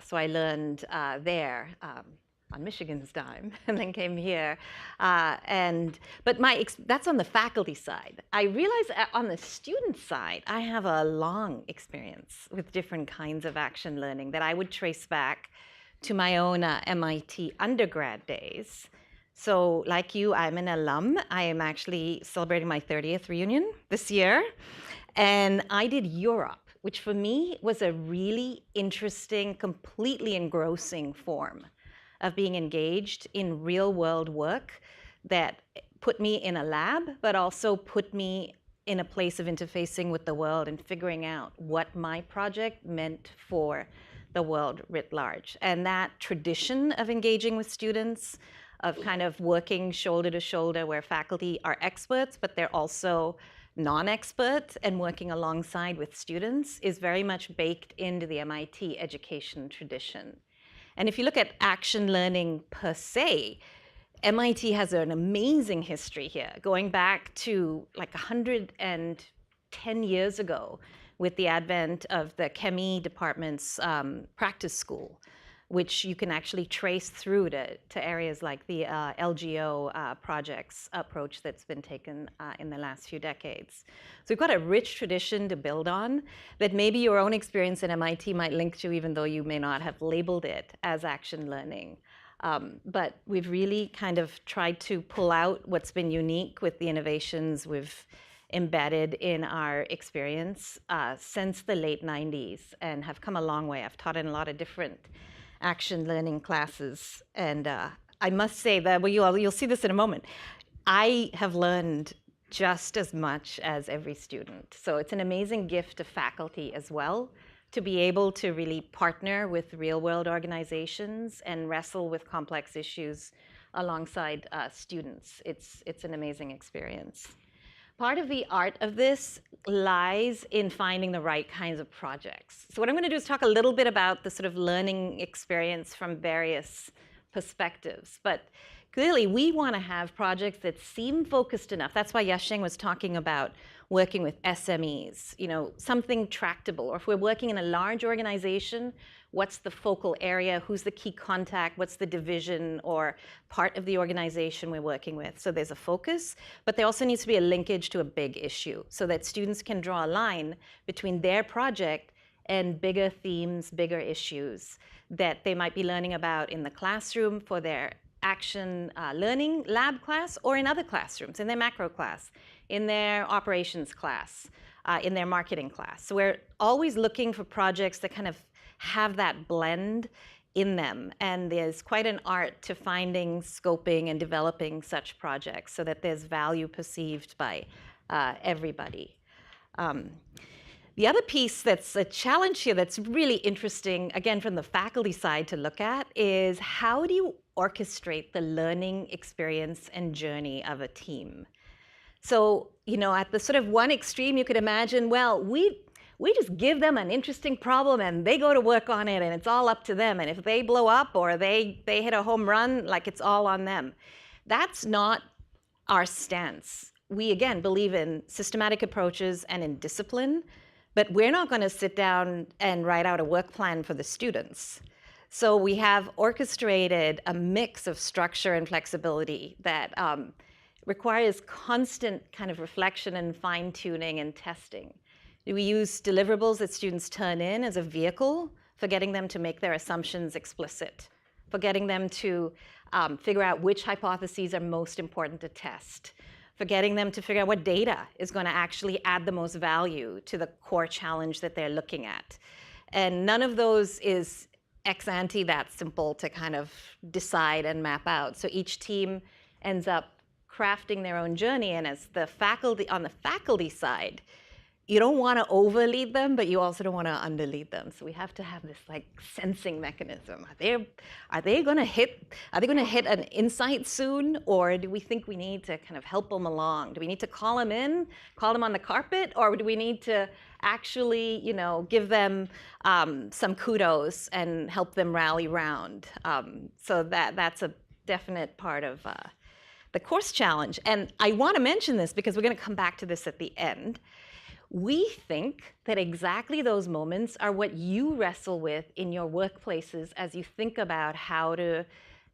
E: So I learned there on Michigan's dime, and then came here. But that's on the faculty side. I realized on the student side, I have a long experience with different kinds of action learning that I would trace back to my own MIT undergrad days. So like you, I'm an alum. I am actually celebrating my 30th reunion this year. And I did Europe, which for me was a really interesting, completely engrossing form of being engaged in real world work that put me in a lab, but also put me in a place of interfacing with the world and figuring out what my project meant for the world writ large. And that tradition of engaging with students, of kind of working shoulder to shoulder where faculty are experts, but they're also non-expert and working alongside with students is very much baked into the MIT education tradition. And if you look at action learning per se, MIT has an amazing history here, going back to like 110 years ago with the advent of the Chemie department's practice school, which you can actually trace through to areas like the LGO projects approach that's been taken in the last few decades. So we've got a rich tradition to build on that maybe your own experience at MIT might link to, even though you may not have labeled it as action learning. But we've really kind of tried to pull out what's been unique with the innovations we've embedded in our experience since the late 90s and have come a long way. I've taught in a lot of different action learning classes. And I must say that, well, you'll see this in a moment, I have learned just as much as every student. So it's an amazing gift to faculty as well, to be able to really partner with real world organizations and wrestle with complex issues alongside students. It's an amazing experience. Part of the art of this lies in finding the right kinds of projects. So what I'm going to do is talk a little bit about the sort of learning experience from various perspectives. But clearly, we want to have projects that seem focused enough. That's why Yasheng was talking about working with SMEs, you know, something tractable. Or if we're working in a large organization, what's the focal area? Who's the key contact? What's the division or part of the organization we're working with? So there's a focus, but there also needs to be a linkage to a big issue so that students can draw a line between their project and bigger themes, bigger issues that they might be learning about in the classroom for their action learning lab class, or in other classrooms, in their macro class, in their operations class, in their marketing class. So we're always looking for projects that kind of have that blend in them. And there's quite an art to finding, scoping, and developing such projects so that there's value perceived by everybody. The other piece that's a challenge here that's really interesting, again, from the faculty side to look at, is how do you orchestrate the learning experience and journey of a team? So, you know, at the sort of one extreme, you could imagine, well, we just give them an interesting problem and they go to work on it and it's all up to them. And if they blow up or they hit a home run, like it's all on them. That's not our stance. We, again, believe in systematic approaches and in discipline, but we're not going to sit down and write out a work plan for the students. So we have orchestrated a mix of structure and flexibility that requires constant kind of reflection and fine-tuning and testing. We use deliverables that students turn in as a vehicle for getting them to make their assumptions explicit, for getting them to figure out which hypotheses are most important to test, for getting them to figure out what data is going to actually add the most value to the core challenge that they're looking at. And none of those is ex ante that simple to kind of decide and map out. So each team ends up crafting their own journey, and as the faculty, on the faculty side, you don't want to overlead them, but you also don't want to underlead them. So we have to have this like sensing mechanism. Are they going to hit an insight soon, or do we think we need to kind of help them along? Do we need to call them in, call them on the carpet, or do we need to actually, give them some kudos and help them rally round? So that's a definite part of the course challenge. And I want to mention this because we're going to come back to this at the end. We think that exactly those moments are what you wrestle with in your workplaces as you think about how to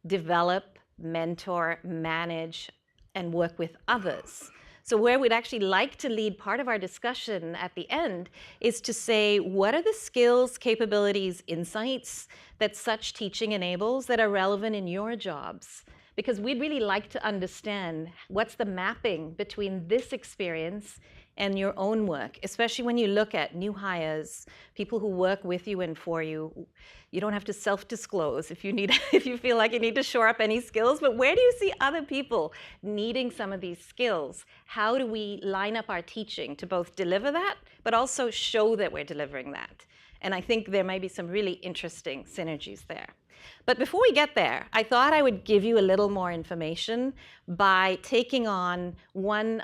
E: develop, mentor, manage, and work with others. So where we'd actually like to lead part of our discussion at the end is to say, what are the skills, capabilities, insights that such teaching enables that are relevant in your jobs? Because we'd really like to understand what's the mapping between this experience and your own work, especially when you look at new hires, people who work with you and for you. You don't have to self-disclose if you feel like you need to shore up any skills, but where do you see other people needing some of these skills? How do we line up our teaching to both deliver that, but also show that we're delivering that? And I think there may be some really interesting synergies there. But before we get there, I thought I would give you a little more information by taking on one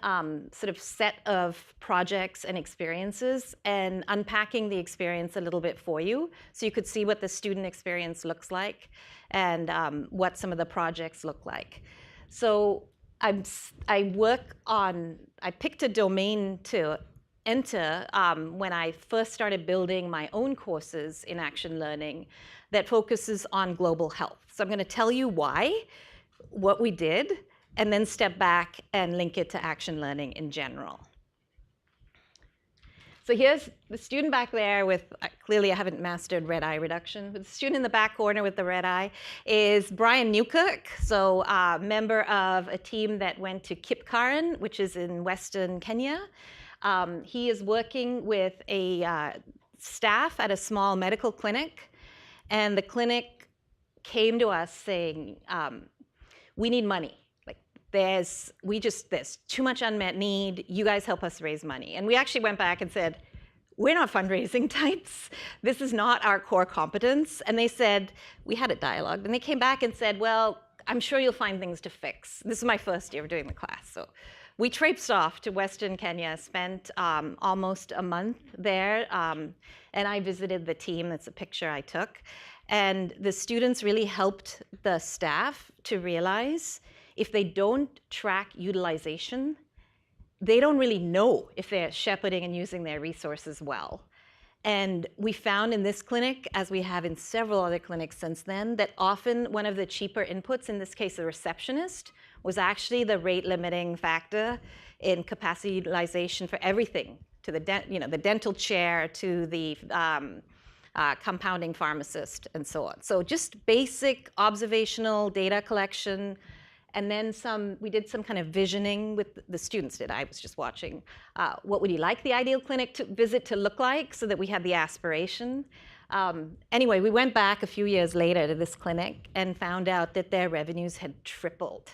E: sort of set of projects and experiences and unpacking the experience a little bit for you so you could see what the student experience looks like and what some of the projects look like. So I picked a domain to enter when I first started building my own courses in action learning that focuses on global health. So I'm going to tell you why, what we did, and then step back and link it to action learning in general. So here's the student back there with, clearly I haven't mastered red eye reduction, but the student in the back corner with the red eye is Brian Newkirk, so a member of a team that went to Kipkaren, which is in Western Kenya. He is working with a staff at a small medical clinic, and the clinic came to us saying, we need money. Like there's too much unmet need. You guys help us raise money. And we actually went back and said, we're not fundraising types. This is not our core competence. And they said, we had a dialogue, and they came back and said, well, I'm sure you'll find things to fix. This is my first year of doing the class. So we traipsed off to Western Kenya, spent almost a month there, and I visited the team. That's a picture I took. And the students really helped the staff to realize if they don't track utilization, they don't really know if they're shepherding and using their resources well. And we found in this clinic, as we have in several other clinics since then, that often one of the cheaper inputs, in this case the receptionist, was actually the rate limiting factor in capacity utilization for everything, to the dental chair, to the compounding pharmacist, and so on. So just basic observational data collection, and then we did some kind of visioning with the students I was just watching. What would you like the ideal clinic visit to look like, so that we had the aspiration? Anyway, we went back a few years later to this clinic and found out that their revenues had tripled.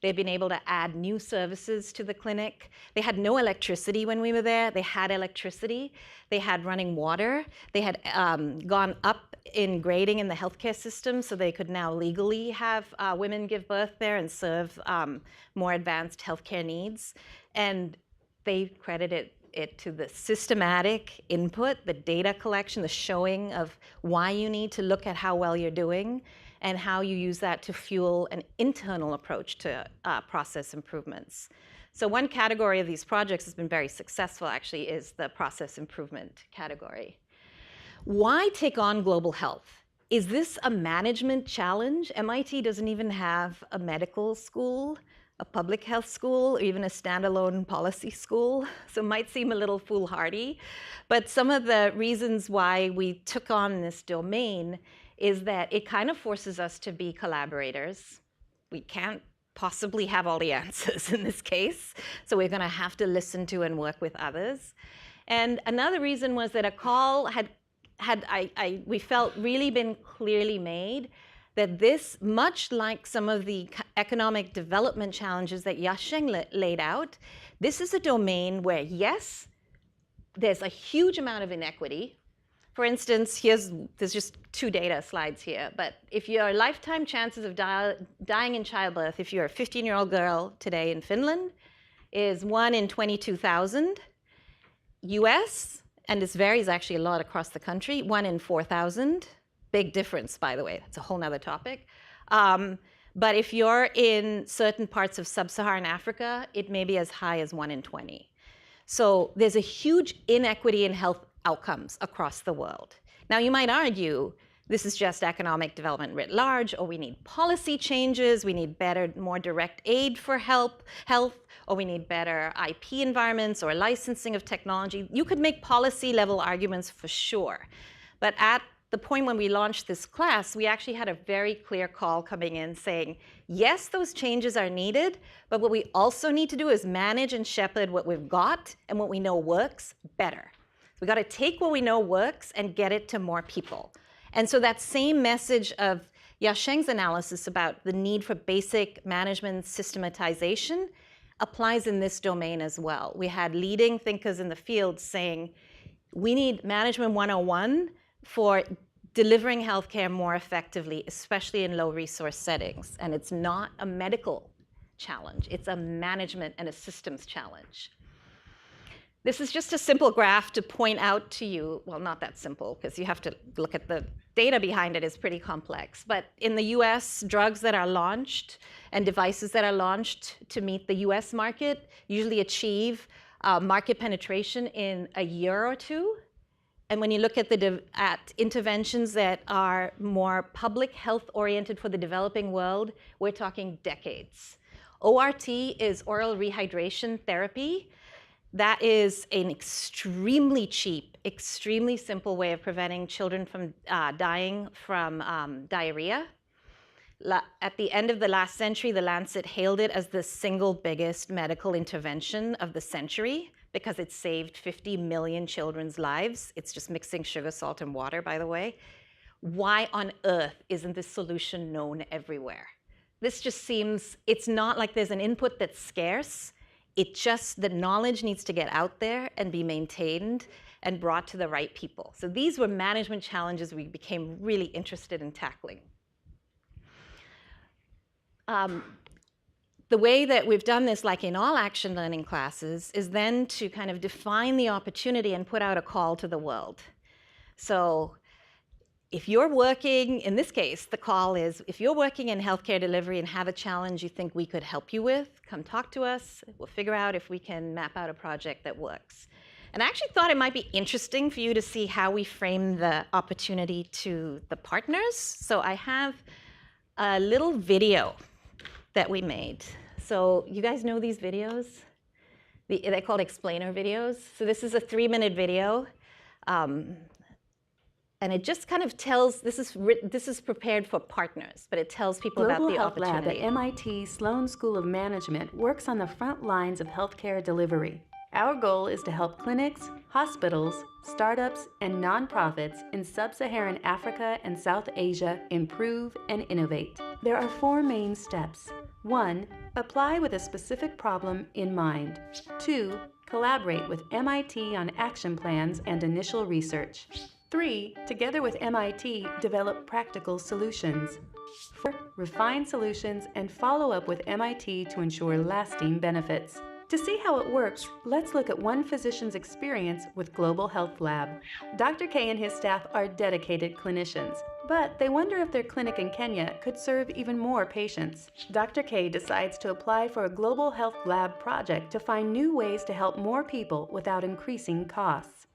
E: They've been able to add new services to the clinic. They had no electricity when we were there. They had electricity. They had running water. They had gone up in grading in the healthcare system, so they could now legally have women give birth there and serve more advanced healthcare needs. And they credited it to the systematic input, the data collection, the showing of why you need to look at how well you're doing, and how you use that to fuel an internal approach to process improvements. So one category of these projects has been very successful, actually, is the process improvement category. Why take on global health? Is this a management challenge? MIT doesn't even have a medical school, a public health school, or even a standalone policy school, so it might seem a little foolhardy. But some of the reasons why we took on this domain is that it kind of forces us to be collaborators. We can't possibly have all the answers in this case, so we're going to have to listen to and work with others. And another reason was that a call we felt really been clearly made that this, much like some of the economic development challenges that Yasheng laid out, this is a domain where, yes, there's a huge amount of inequity. For instance, there's just 2 data slides here, but if your lifetime chances of dying in childbirth, if you're a 15-year-old girl today in Finland, is 1 in 22,000, US, and this varies actually a lot across the country, 1 in 4,000. Big difference, by the way. That's a whole nother topic. But if you're in certain parts of sub-Saharan Africa, it may be as high as 1 in 20. So there's a huge inequity in health outcomes across the world. Now, you might argue this is just economic development writ large, or we need policy changes, we need better, more direct aid for health, or we need better IP environments or licensing of technology. You could make policy level arguments for sure. But at the point when we launched this class, we actually had a very clear call coming in saying, yes, those changes are needed, but what we also need to do is manage and shepherd what we've got and what we know works better. We got to take what we know works and get it to more people. And so that same message of Yasheng's analysis about the need for basic management systematization applies in this domain as well. We had leading thinkers in the field saying, we need management 101 for delivering healthcare more effectively, especially in low resource settings. And it's not a medical challenge, it's a management and a systems challenge. This is just a simple graph to point out to you, well, not that simple, because you have to look at the data behind it is pretty complex. But in the US, drugs that are launched and devices that are launched to meet the US market usually achieve market penetration in a year or 2. And when you look at at interventions that are more public health oriented for the developing world, we're talking decades. ORT is oral rehydration therapy. That is an extremely cheap, extremely simple way of preventing children from dying from diarrhea. At the end of the last century, The Lancet hailed it as the single biggest medical intervention of the century because it saved 50 million children's lives. It's just mixing sugar, salt, and water, by the way. Why on earth isn't this solution known everywhere? This just seems, it's not like there's an input that's scarce. It just, the knowledge needs to get out there and be maintained and brought to the right people. So these were management challenges we became really interested in tackling. The way that we've done this, like in all action learning classes, is then to kind of define the opportunity and put out a call to the world. So if you're working, in this case, the call is, if you're working in healthcare delivery and have a challenge you think we could help you with, come talk to us. We'll figure out if we can map out a project that works. And I actually thought it might be interesting for you to see how we frame the opportunity to the partners. So I have a little video that we made. So you guys know these videos? They're called explainer videos. So this is a 3-minute video. And it just kind of tells, this is prepared for partners, but it tells people about the opportunity.
F: Global Health Lab at MIT Sloan School of Management works on the front lines of healthcare delivery. Our goal is to help clinics, hospitals, startups, and nonprofits in sub-Saharan Africa and South Asia improve and innovate. There are 4 main steps. 1. Apply with a specific problem in mind. 2. Collaborate with MIT on action plans and initial research. 3. Together with MIT, develop practical solutions. 4. Refine solutions and follow up with MIT to ensure lasting benefits. To see how it works, let's look at one physician's experience with Global Health Lab. Dr. K and his staff are dedicated clinicians, but they wonder if their clinic in Kenya could serve even more patients. Dr. K decides to apply for a Global Health Lab project to find new ways to help more people without increasing costs.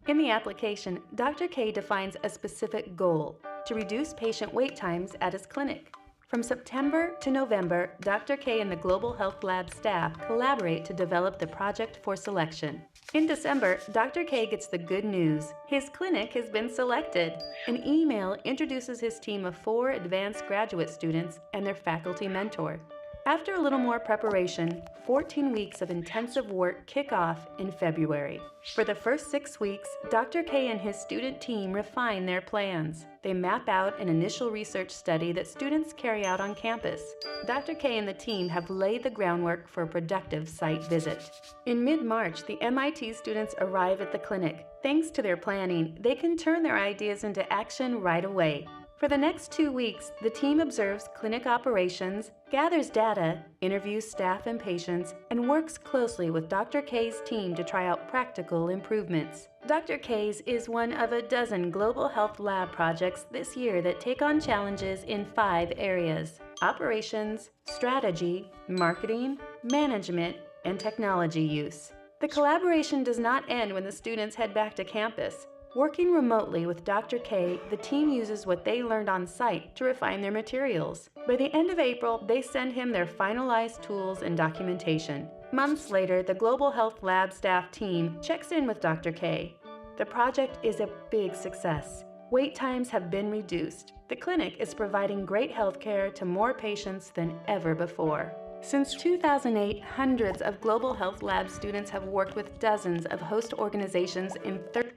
F: In the application, Dr. K defines a specific goal: to reduce patient wait times at his clinic. From September to November, Dr. K and the Global Health Lab staff collaborate to develop the project for selection. In December, Dr. K gets the good news. His clinic has been selected. An email introduces his team of 4 advanced graduate students and their faculty mentor. After a little more preparation, 14 weeks of intensive work kick off in February. For the first 6 weeks, Dr. K and his student team refine their plans. They map out an initial research study that students carry out on campus. Dr. K and the team have laid the groundwork for a productive site visit. In mid-March, the MIT students arrive at the clinic. Thanks to their planning, they can turn their ideas into action right away. For the next 2 weeks, the team observes clinic operations, gathers data, interviews staff and patients, and works closely with Dr. K's team to try out practical improvements. Dr. K's is one of a dozen Global Health Lab projects this year that take on challenges in 5 areas: operations, strategy, marketing, management, and technology use. The collaboration does not end when the students head back to campus. Working remotely with Dr. K, the team uses what they learned on site to refine their materials. By the end of April, they send him their finalized tools and documentation. Months later, the Global Health Lab staff team checks in with Dr. K. The project is a big success. Wait times have been reduced. The clinic is providing great health care to more patients than ever before. Since 2008, hundreds of Global Health Lab students have worked with dozens of host organizations in 30.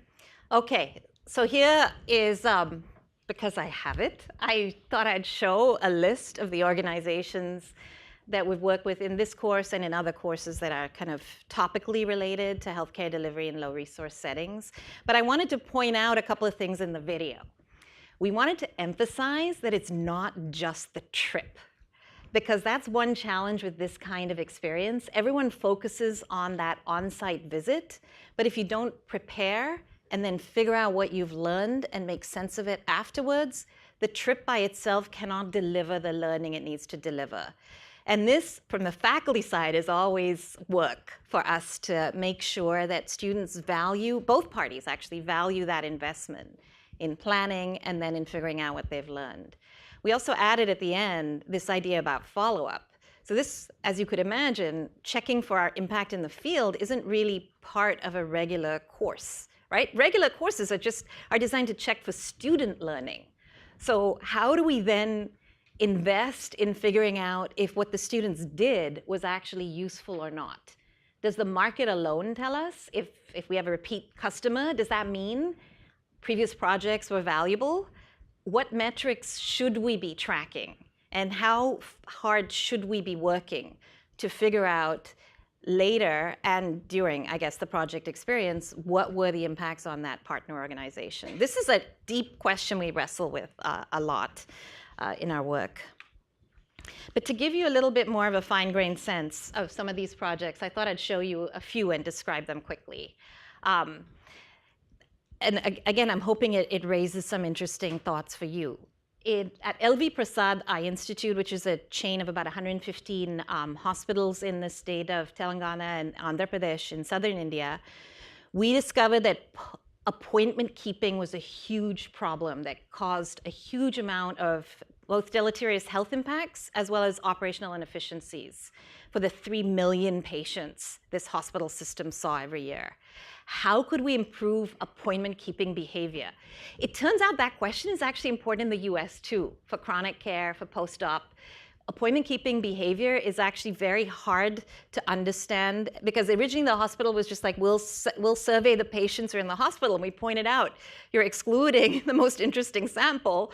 E: Okay, so here is, because I have it, I thought I'd show a list of the organizations that we've worked with in this course and in other courses that are kind of topically related to healthcare delivery in low resource settings. But I wanted to point out a couple of things in the video. We wanted to emphasize that it's not just the trip, because that's one challenge with this kind of experience. Everyone focuses on that on-site visit, but if you don't prepare and then figure out what you've learned and make sense of it afterwards, the trip by itself cannot deliver the learning it needs to deliver. And this, from the faculty side, is always work for us to make sure that students value, both parties actually value that investment in planning and then in figuring out what they've learned. We also added at the end this idea about follow-up. So this, as you could imagine, checking for our impact in the field isn't really part of a regular course. Right? Regular courses are designed to check for student learning. So how do we then invest in figuring out if what the students did was actually useful or not? Does the market alone tell us? If we have a repeat customer, does that mean previous projects were valuable? What metrics should we be tracking? And how hard should we be working to figure out later and during, I guess, the project experience, what were the impacts on that partner organization? This is a deep question we wrestle with a lot in our work. But to give you a little bit more of a fine-grained sense of some of these projects, I thought I'd show you a few and describe them quickly. And again, I'm hoping it raises some interesting thoughts for you. At LV Prasad Eye Institute, which is a chain of about 115 hospitals in the state of Telangana and Andhra Pradesh in southern India, we discovered that appointment keeping was a huge problem that caused a huge amount of both deleterious health impacts as well as operational inefficiencies for the 3 million patients this hospital system saw every year. How could we improve appointment keeping behavior? It turns out that question is actually important in the US too, for chronic care, for post-op. Appointment keeping behavior is actually very hard to understand because originally the hospital was just like, we'll survey the patients who are in the hospital, and we pointed out, you're excluding the most interesting sample.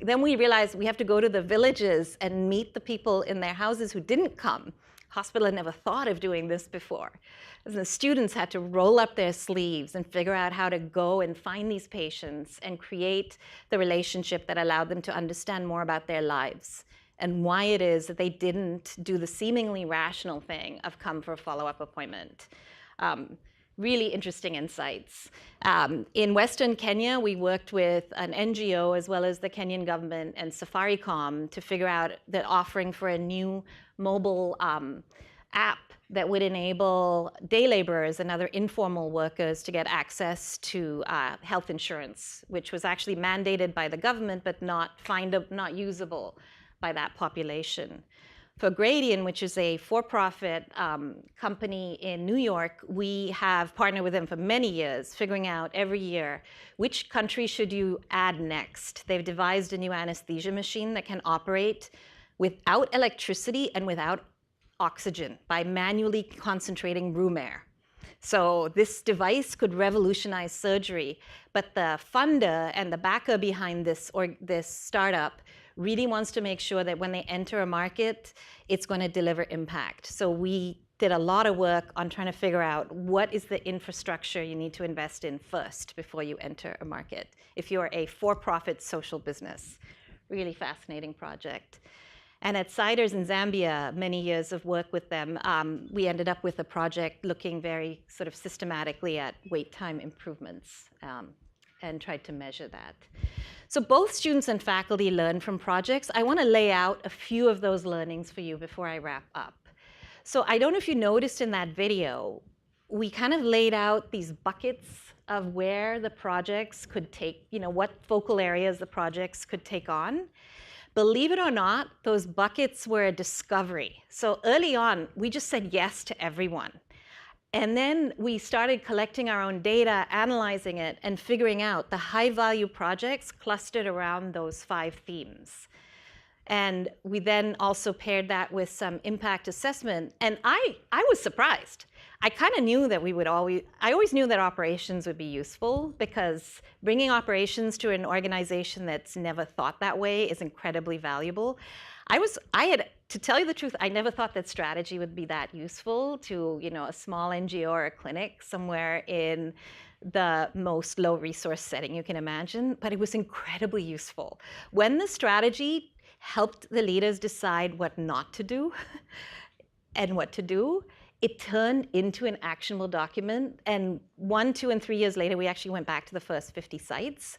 E: Then we realized we have to go to the villages and meet the people in their houses who didn't come. Hospital had never thought of doing this before. And the students had to roll up their sleeves and figure out how to go and find these patients and create the relationship that allowed them to understand more about their lives and why it is that they didn't do the seemingly rational thing of come for a follow-up appointment. Really interesting insights. In Western Kenya, we worked with an NGO as well as the Kenyan government and Safaricom to figure out the offering for a new mobile app that would enable day laborers and other informal workers to get access to health insurance, which was actually mandated by the government but not usable by that population. For Gradient, which is a for-profit company in New York, we have partnered with them for many years, figuring out every year which country should you add next. They've devised a new anesthesia machine that can operate without electricity and without oxygen by manually concentrating room air. So this device could revolutionize surgery, but the funder and the backer behind this startup really wants to make sure that when they enter a market, it's going to deliver impact. So we did a lot of work on trying to figure out what is the infrastructure you need to invest in first before you enter a market, if you're a for-profit social business. Really fascinating project. And at Siders in Zambia, many years of work with them, we ended up with a project looking very sort of systematically at wait time improvements and tried to measure that. So both students and faculty learn from projects. I want to lay out a few of those learnings for you before I wrap up. So I don't know if you noticed in that video, we kind of laid out these buckets of where the projects could take, what focal areas the projects could take on. Believe it or not, those buckets were a discovery. So early on, we just said yes to everyone. And then we started collecting our own data, analyzing it, and figuring out the high-value projects clustered around those 5 themes. And we then also paired that with some impact assessment. And I was surprised. I kind of knew that I always knew that operations would be useful, because bringing operations to an organization that's never thought that way is incredibly valuable. To tell you the truth, I never thought that strategy would be that useful to, a small NGO or a clinic somewhere in the most low resource setting you can imagine, but it was incredibly useful. When the strategy helped the leaders decide what not to do and what to do, it turned into an actionable document. And 1, 2, and 3 years later, we actually went back to the first 50 sites.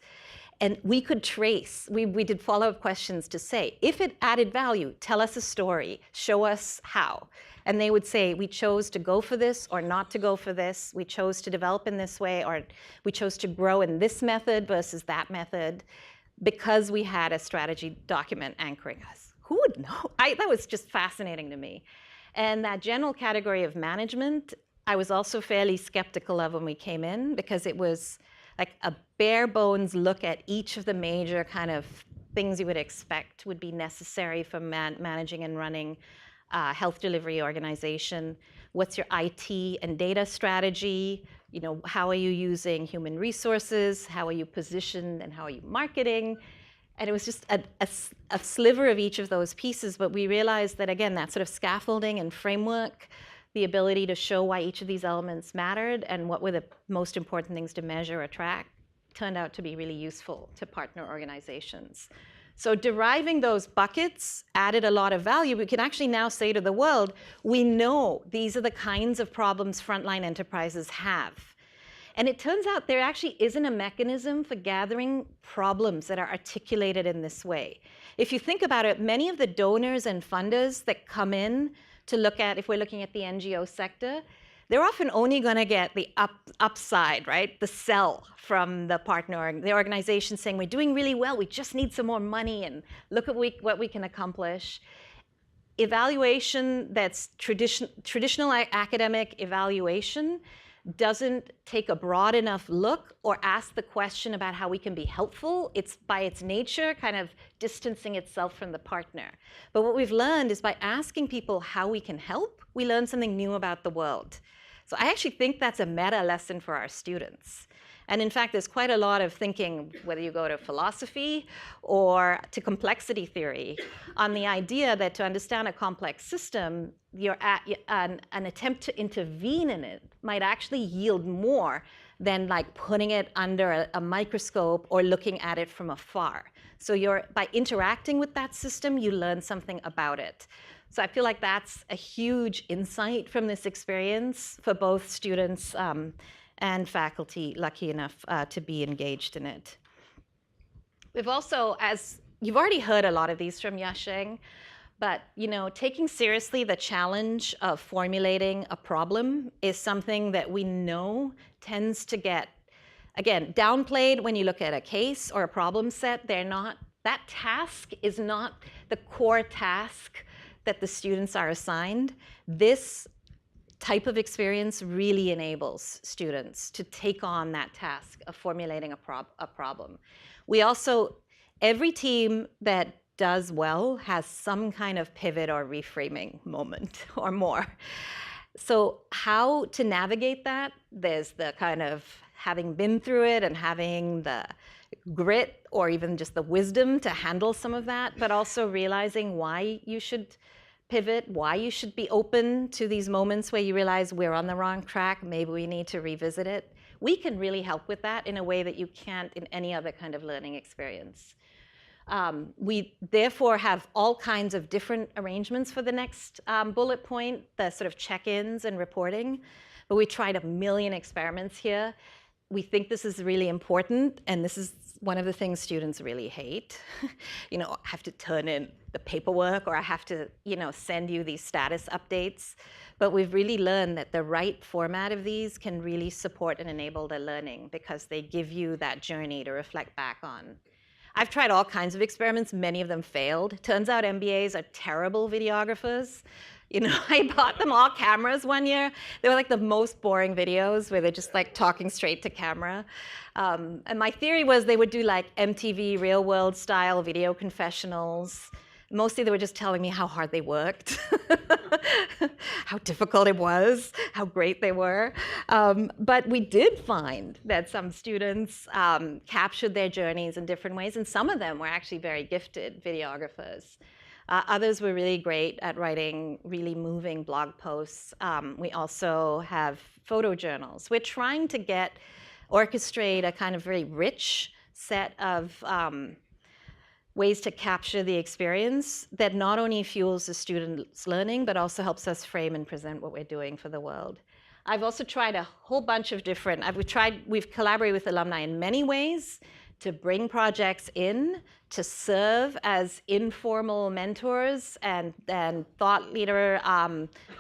E: And we could trace, we did follow-up questions to say, if it added value, tell us a story, show us how. And they would say, we chose to go for this or not to go for this. We chose to develop in this way, or we chose to grow in this method versus that method, because we had a strategy document anchoring us. Who would know? That was just fascinating to me. And that general category of management, I was also fairly skeptical of when we came in, because it was like a bare bones look at each of the major kind of things you would expect would be necessary for managing and running a health delivery organization. What's your IT and data strategy? How are you using human resources? How are you positioned and how are you marketing? And it was just a sliver of each of those pieces, but we realized that, again, that sort of scaffolding and framework, the ability to show why each of these elements mattered and what were the most important things to measure or track, turned out to be really useful to partner organizations. So deriving those buckets added a lot of value. We can actually now say to the world, we know these are the kinds of problems frontline enterprises have. And it turns out there actually isn't a mechanism for gathering problems that are articulated in this way. If you think about it, many of the donors and funders that come in to look at, if we're looking at the NGO sector, they're often only going to get the upside, right? The sell from the partner, the organization saying, we're doing really well, we just need some more money, and look at what we can accomplish. Evaluation that's traditional academic evaluation doesn't take a broad enough look or ask the question about how we can be helpful. It's by its nature kind of distancing itself from the partner. But what we've learned is by asking people how we can help, we learn something new about the world. So I actually think that's a meta lesson for our students. And in fact, there's quite a lot of thinking, whether you go to philosophy or to complexity theory, on the idea that to understand a complex system, an attempt to intervene in it might actually yield more than like putting it under a microscope or looking at it from afar. So by interacting with that system, you learn something about it. So I feel like that's a huge insight from this experience for both students and faculty lucky enough to be engaged in it. We've also, as you've already heard a lot of these from Yasheng, but taking seriously the challenge of formulating a problem is something that we know tends to get, again, downplayed when you look at a case or a problem set. That task is not the core task that the students are assigned. This type of experience really enables students to take on that task of formulating a problem. We also, every team that does well has some kind of pivot or reframing moment or more. So how to navigate that? There's the kind of having been through it and having the grit or even just the wisdom to handle some of that, but also realizing why you should pivot, why you should be open to these moments where you realize we're on the wrong track, maybe we need to revisit it. We can really help with that in a way that you can't in any other kind of learning experience. We therefore have all kinds of different arrangements for the next bullet point, the sort of check-ins and reporting, but we tried 1 million experiments here. We think this is really important, and this is one of the things students really hate. I have to turn in the paperwork, or I have to, send you these status updates. But we've really learned that the right format of these can really support and enable the learning because they give you that journey to reflect back on. I've tried all kinds of experiments. Many of them failed. Turns out MBAs are terrible videographers. I bought them all cameras one year. They were like the most boring videos where they're just like talking straight to camera. And my theory was they would do like MTV real world style video confessionals. Mostly they were just telling me how hard they worked, how difficult it was, how great they were. But we did find that some students captured their journeys in different ways, and some of them were actually very gifted videographers. Others were really great at writing really moving blog posts. We also have photo journals. We're trying to orchestrate a kind of very rich set of ways to capture the experience that not only fuels the students' learning, but also helps us frame and present what we're doing for the world. I've also tried a whole bunch of different, we've collaborated with alumni in many ways to bring projects in, to serve as informal mentors and thought leader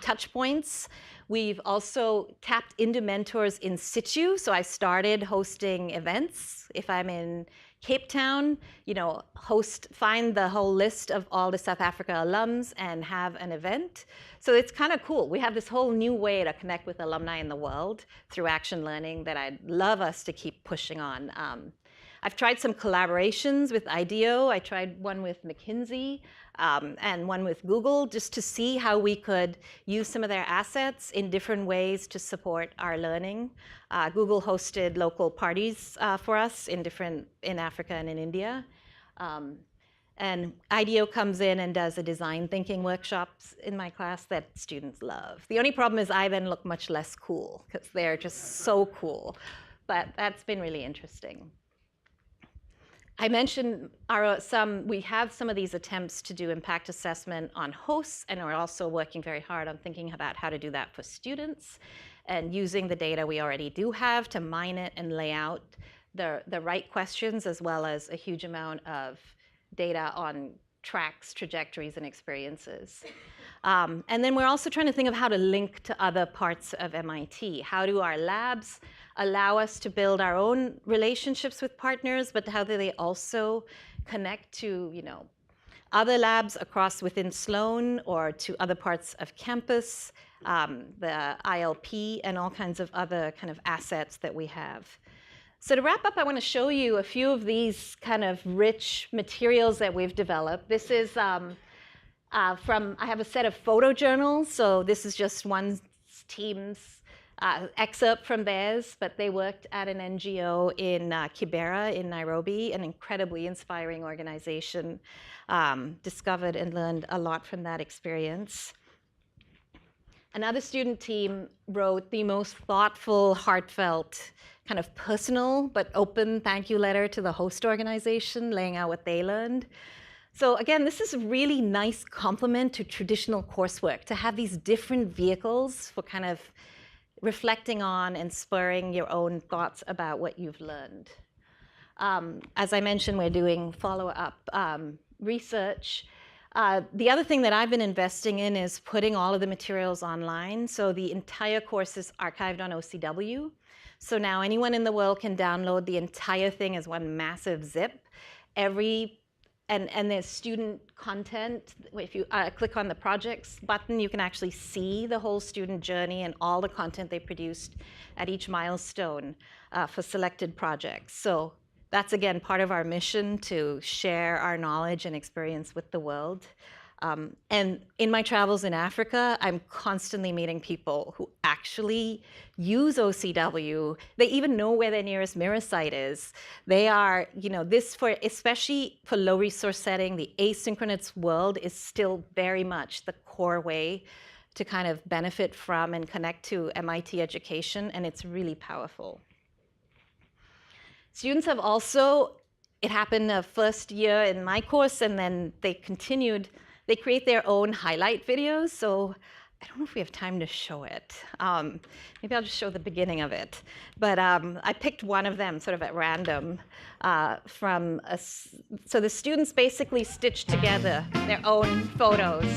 E: touch points. We've also tapped into mentors in situ. So I started hosting events. If I'm in Cape Town, find the whole list of all the South Africa alums and have an event. So it's kind of cool. We have this whole new way to connect with alumni in the world through action learning that I'd love us to keep pushing on. I've tried some collaborations with IDEO. I tried one with McKinsey and one with Google just to see how we could use some of their assets in different ways to support our learning. Google hosted local parties for us in Africa and in India. And IDEO comes in and does a design thinking workshops in my class that students love. The only problem is I then look much less cool because they're just so cool. But that's been really interesting. I mentioned we have some of these attempts to do impact assessment on hosts, and we're also working very hard on thinking about how to do that for students and using the data we already do have to mine it and lay out the right questions, as well as a huge amount of data on tracks, trajectories, and experiences. And then we're also trying to think of how to link to other parts of MIT. How do our labs allow us to build our own relationships with partners, but how do they also connect to other labs within Sloan or to other parts of campus, the ILP, and all kinds of other kind of assets that we have. So to wrap up, I want to show you a few of these kind of rich materials that we've developed. This is I have a set of photo journals. So this is just one team's excerpt from theirs, but they worked at an NGO in Kibera in Nairobi, an incredibly inspiring organization. Discovered and learned a lot from that experience. Another student team wrote the most thoughtful, heartfelt, kind of personal but open thank you letter to the host organization, laying out what they learned. So again, this is a really nice complement to traditional coursework, to have these different vehicles for kind of reflecting on and spurring your own thoughts about what you've learned. As I mentioned, we're doing follow-up research. The other thing that I've been investing in is putting all of the materials online. So the entire course is archived on OCW. So now anyone in the world can download the entire thing as one massive zip. And there's student content. If you click on the projects button, you can actually see the whole student journey and all the content they produced at each milestone for selected projects. So that's, again, part of our mission to share our knowledge and experience with the world. And in my travels in Africa, I'm constantly meeting people who actually use OCW. They even know where their nearest mirror site is. They are, especially for low resource setting, the asynchronous world is still very much the core way to kind of benefit from and connect to MIT education, and it's really powerful. Students have also, it happened the first year in my course, and then they continued. They create their own highlight videos. So I don't know if we have time to show it. Maybe I'll just show the beginning of it. But I picked one of them sort of at random so the students basically stitched together their own photos.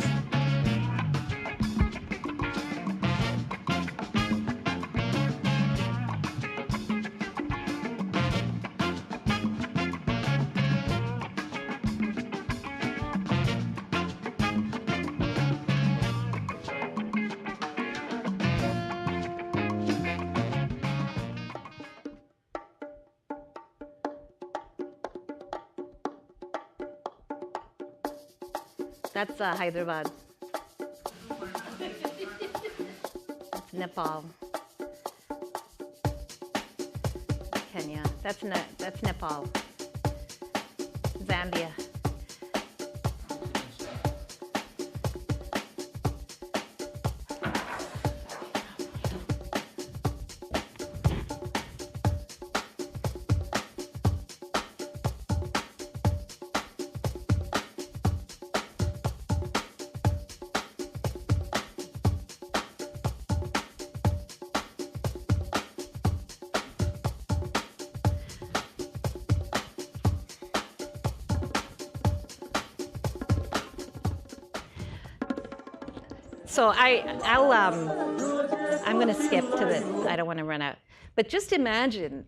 E: That's Hyderabad. That's Nepal. Kenya. That's Nepal. Zambia. So I'm going to skip to the, I don't want to run out. But just imagine,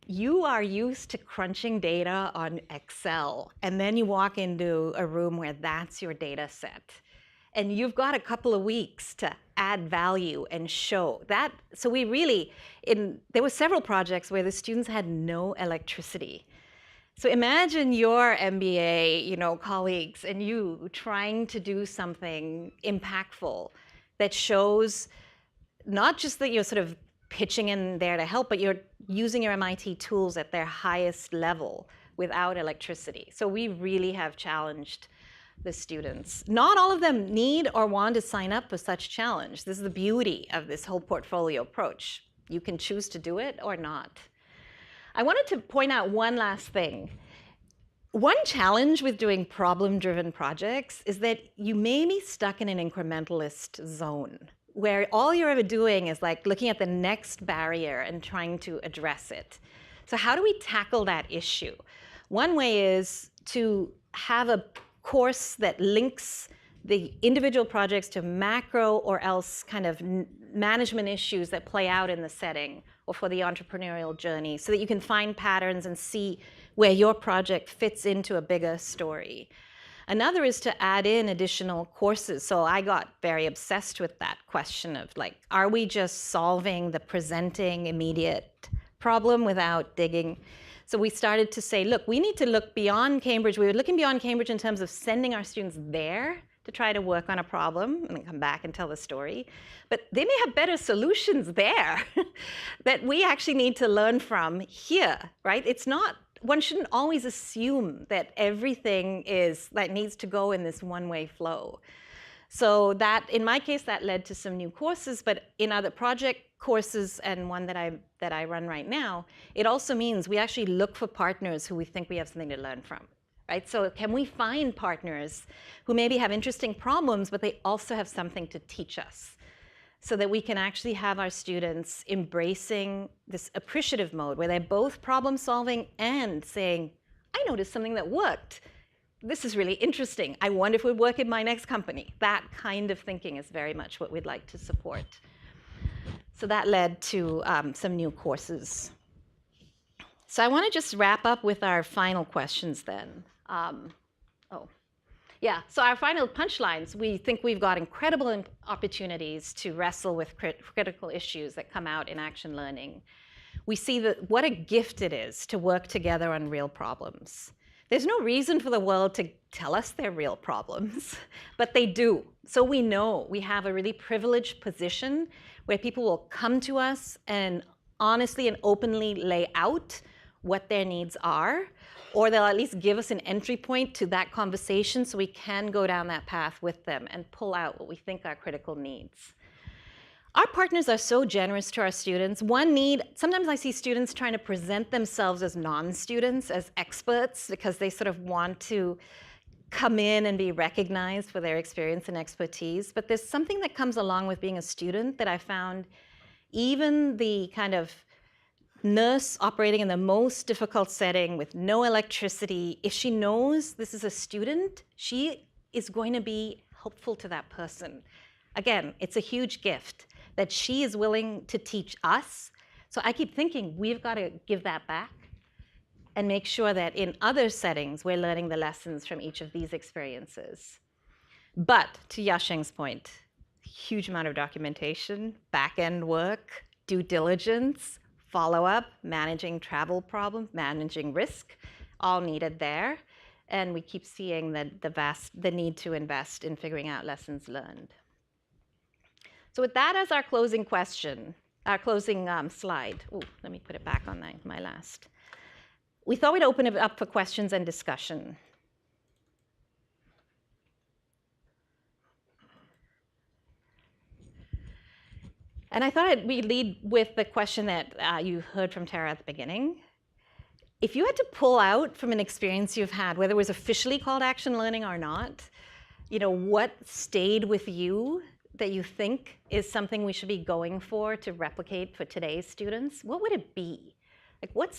E: you are used to crunching data on Excel, and then you walk into a room where that's your data set. And you've got a couple of weeks to add value and show that. So we really, there were several projects where the students had no electricity. So imagine your MBA, colleagues and you trying to do something impactful that shows not just that you're sort of pitching in there to help, but you're using your MIT tools at their highest level without electricity. So we really have challenged the students. Not all of them need or want to sign up for such challenge. This is the beauty of this whole portfolio approach. You can choose to do it or not. I wanted to point out one last thing. One challenge with doing problem-driven projects is that you may be stuck in an incrementalist zone where all you're ever doing is like looking at the next barrier and trying to address it. So how do we tackle that issue? One way is to have a course that links the individual projects to macro or else kind of management issues that play out in the setting or for the entrepreneurial journey, so that you can find patterns and see where your project fits into a bigger story. Another is to add in additional courses. So I got very obsessed with that question of like, are we just solving the presenting immediate problem without digging? So we started to say, look, we need to look beyond Cambridge. We were looking beyond Cambridge in terms of sending our students there to try to work on a problem and then come back and tell the story. But they may have better solutions there that we actually need to learn from here, right? It's not, one shouldn't always assume that everything that needs to go in this one-way flow. So that, in my case, that led to some new courses, but in other project courses and one that I run right now, it also means we actually look for partners who we think we have something to learn from. Right? So can we find partners who maybe have interesting problems, but they also have something to teach us, so that we can actually have our students embracing this appreciative mode where they're both problem solving and saying, I noticed something that worked. This is really interesting. I wonder if it would work in my next company. That kind of thinking is very much what we'd like to support. So that led to some new courses. So I want to just wrap up with our final questions then. So our final punchlines, we think we've got incredible opportunities to wrestle with critical issues that come out in action learning. We see that what a gift it is to work together on real problems. There's no reason for the world to tell us they're real problems, but they do. So we know we have a really privileged position where people will come to us and honestly and openly lay out what their needs are, or they'll at least give us an entry point to that conversation so we can go down that path with them and pull out what we think are critical needs. Our partners are so generous to our students. Sometimes I see students trying to present themselves as non-students, as experts, because they sort of want to come in and be recognized for their experience and expertise. But there's something that comes along with being a student that I found even the kind of nurse operating in the most difficult setting with no electricity, if she knows this is a student, she is going to be helpful to that person. Again, it's a huge gift that she is willing to teach us. So I keep thinking we've got to give that back and make sure that in other settings we're learning the lessons from each of these experiences. But to Yasheng's point, huge amount of documentation, back-end work, due diligence, follow-up, managing travel problems, managing risk, all needed there. And we keep seeing the need to invest in figuring out lessons learned. So with that as our closing question, our closing slide. Ooh, let me put it back on my last. We thought we'd open it up for questions and discussion. And I thought we'd lead with the question that you heard from Tara at the beginning. If you had to pull out from an experience you've had, whether it was officially called action learning or not, what stayed with you that you think is something we should be going for to replicate for today's students, what would it be? Like, what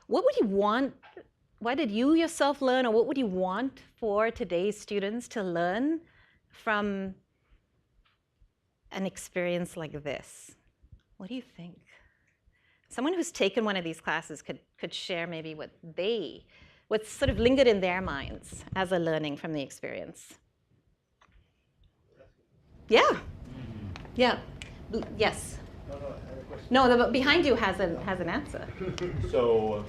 E: would you want? Why did you yourself learn, or what would you want for today's students to learn from an experience like this? What do you think? Someone who's taken one of these classes could share maybe what sort of lingered in their minds as a learning from the experience. Yeah. Yeah. Yes. No, the behind you has an answer.
G: So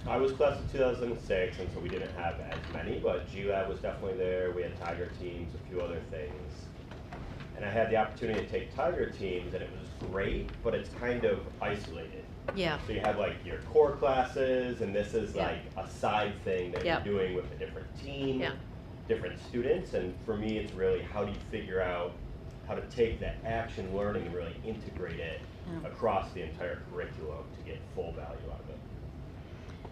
G: I was class of 2006, and so we didn't have as many, but GLab was definitely there. We had Tiger teams, a few other things. And I had the opportunity to take Tiger teams, and it was great, but it's kind of isolated.
E: Yeah.
G: So you have like your core classes, and this is like a side thing that you're doing with a different team, different students. And for me, it's really how do you figure out how to take that action learning and really integrate it across the entire curriculum to get full value out of it.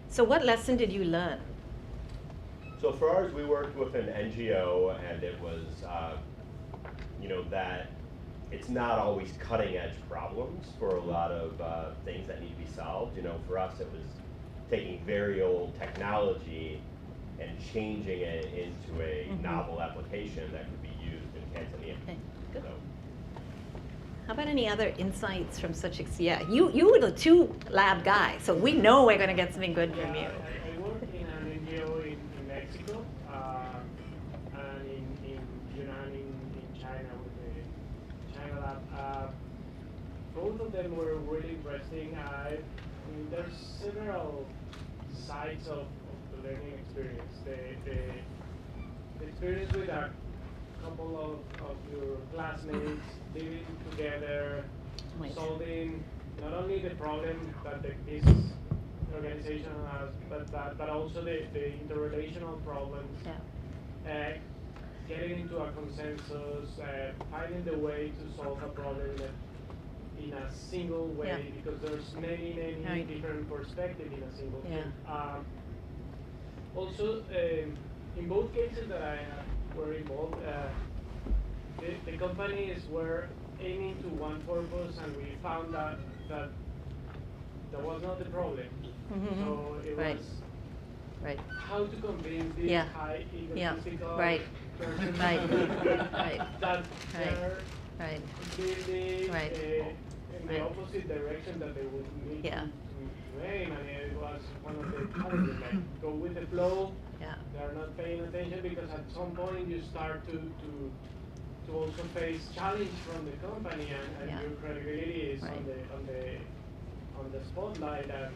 E: So what lesson did you learn?
G: So for ours, we worked with an NGO, and it was, that it's not always cutting edge problems for a lot of things that need to be solved. For us, it was taking very old technology and changing it into a novel application that could be used in Tanzania.
E: Okay, good. How about any other insights from such you were the 2 lab guy, so we know we're going to get something good from you.
H: I work in an NGO in Mexico, and in Yunnan in China with the China lab. Both of them were really interesting. There's several sides of the learning experience. The experience with our couple of your classmates living together,
E: Right.
H: solving not only the problem that this organization has, but also the interrelational problems.
E: Yeah.
H: Getting into a consensus, finding the way to solve a problem in a single way,
E: Yeah.
H: because there's many
E: Right.
H: different perspectives in a single
E: Yeah.
H: thing. Also, in both cases that I were involved, the companies were aiming to one purpose, and we found that that was not the problem.
E: Mhm.
H: So it
E: Right.
H: was
E: Right.
H: how to convince this
E: Yeah.
H: high
E: Yeah.
H: egotistical
E: Right.
H: person
E: Right. Right.
H: that
E: Right.
H: they're
E: Right.
H: building
E: Right.
H: In the
E: Right.
H: opposite direction that they would need
E: Yeah.
H: to aim, and it was one of the challenges, like go with the flow.
E: Yeah.
H: They're not paying attention, because at some point you start to also face challenge from the company, and
E: Yeah.
H: your credibility is
E: Right.
H: on the spotlight, and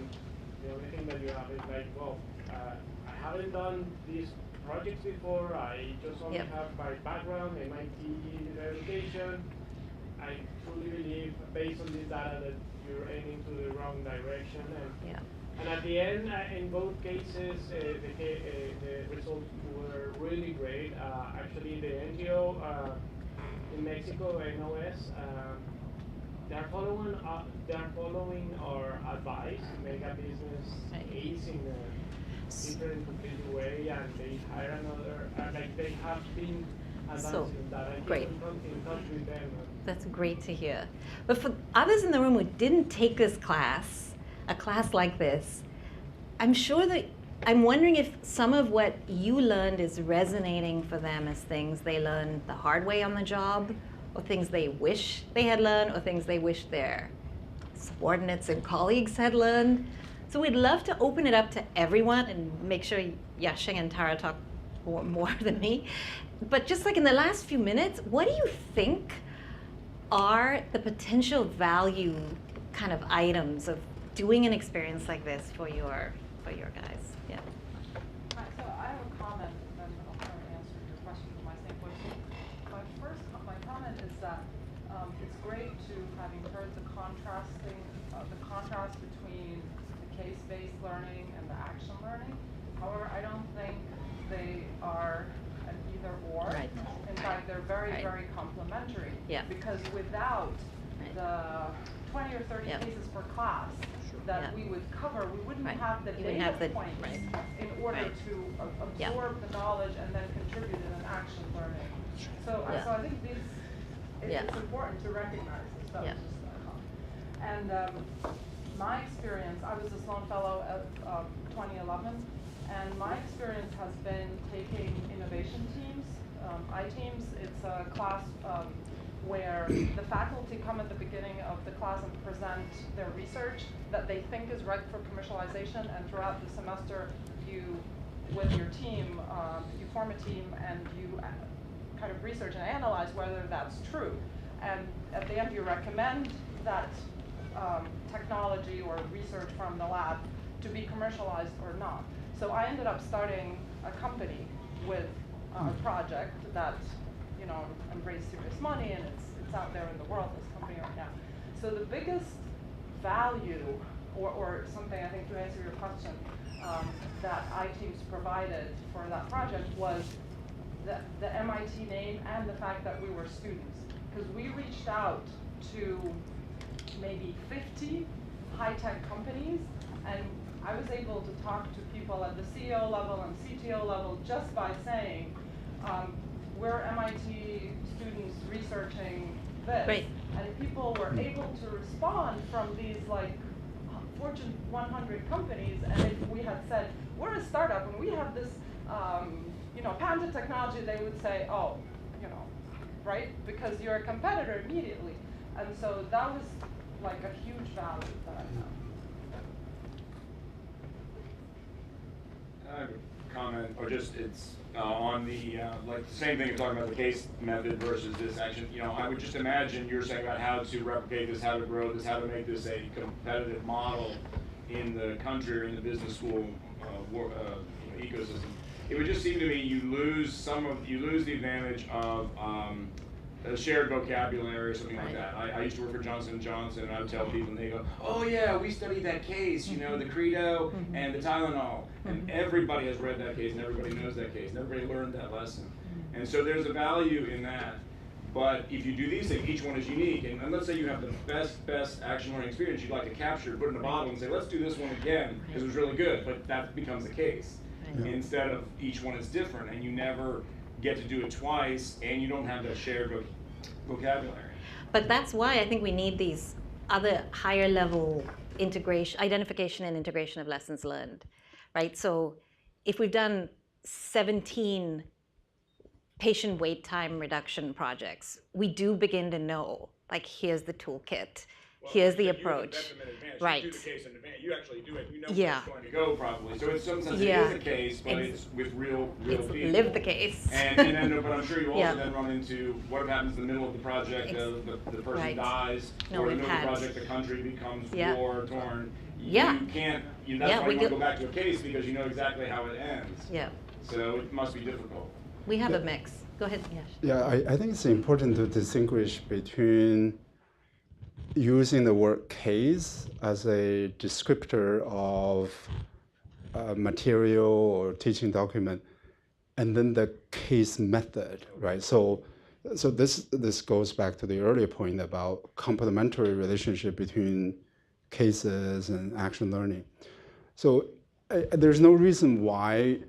H: the only thing that you have is like, well, I haven't done these projects before. I just only
E: Yep.
H: have my background, MIT education. I truly believe, based on this data, that you're aiming to the wrong direction.
E: Yeah.
H: And at the end, in both cases, the results were really great. Actually, the NGO in Mexico, NOS, they're following our advice to make a business
E: Right.
H: case in a different, completely way, and they hire another. Like they have been advancing that. I
E: great.
H: keep in touch with them.
E: That's great to hear. But for others in the room who didn't take this class, a class like this, I'm wondering if some of what you learned is resonating for them as things they learned the hard way on the job, or things they wish they had learned, or things they wish their subordinates and colleagues had learned. So we'd love to open it up to everyone and make sure Yasheng and Tara talk more than me. But just like in the last few minutes, what do you think are the potential value kind of items of doing an experience like this for your guys? Yeah.
I: So I have a comment, and then I'll try to answer your question from my standpoint. So my comment is that it's great to, having heard the contrast between the case-based learning and the action learning. However, I don't think they are an either-or.
E: Right.
I: In fact, they're very,
E: Right.
I: very complementary.
E: Yeah.
I: Because without
E: Right.
I: the 20 or 30
E: Yeah.
I: cases per class that
E: Yeah.
I: we would cover, we wouldn't
E: Right.
I: have the
E: You wouldn't
I: data
E: have the-
I: points
E: right.
I: in order
E: Right.
I: to
E: Yeah.
I: absorb the knowledge and then contribute in an action learning. So,
E: Yeah.
I: so I think
E: Yeah.
I: it's important to recognize this. That
E: Yeah.
I: was just a comment. And my experience, I was a Sloan Fellow at 2011, and my experience has been taking innovation teams, I-teams. It's a class where the faculty come at the beginning of the class and present their research that they think is right for commercialization, and throughout the semester you, with your team, you form a team and you kind of research and analyze whether that's true. And at the end you recommend that technology or research from the lab to be commercialized or not. So I ended up starting a company with a project that, and raised serious money, and it's out there in the world, this company right now. So the biggest value, or something I think to answer your question, that I-teams provided for that project was the MIT name and the fact that we were students. Because we reached out to maybe 50 high-tech companies, and I was able to talk to people at the CEO level and CTO level just by saying, we're MIT students researching this.
E: Right.
I: And people were able to respond from these Fortune 100 companies, and if we had said, we're a startup and we have this patented technology, they would say, oh, right? Because you're a competitor immediately. And so that was like a huge value that I found.
J: I have a comment, or just it's on the like the same thing you're talking about, the case method versus this action. I would just imagine you're saying about how to replicate this, how to grow this, how to make this a competitive model in the country or in the business school ecosystem. it would just seem to me you lose the advantage of a shared vocabulary or something like that. I used to work for Johnson & Johnson, and I would tell people, and they go, oh yeah, we studied that case, you know, the Credo and the Tylenol. And everybody has read that case, and everybody knows that case, and everybody learned that lesson. And so there's a value in that. But if you do these things, each one is unique. And let's say you have the best action learning experience you'd like to capture, put it in a bottle and say, let's do this one again, because it was really good. But that becomes the case. Instead of each one is different, and you never get to do it twice, and you don't have that shared vocabulary.
E: But that's why I think we need these other higher level identification and integration of lessons learned, right? So if we've done 17 patient wait time reduction projects, we do begin to know, like, here's the toolkit. Here's the approach. Right.
J: You do the case in advance. You actually do it. You know where it's going to go probably. So in some sense it is a case, but it's with real people.
E: Live the case.
J: And then, but I'm sure you also then run into what happens in the middle of the project. The person dies, or in the middle of the project the country becomes war torn. You can't. That's why you want to go back to a case, because you know exactly how it ends.
E: Yeah.
J: So it must be difficult.
E: We have a mix. Go ahead, Yash.
C: Yeah, I think it's important to distinguish between using the word case as a descriptor of a material or teaching document, and then the case method, right? So this goes back to the earlier point about complementary relationship between cases and action learning. So there's no reason why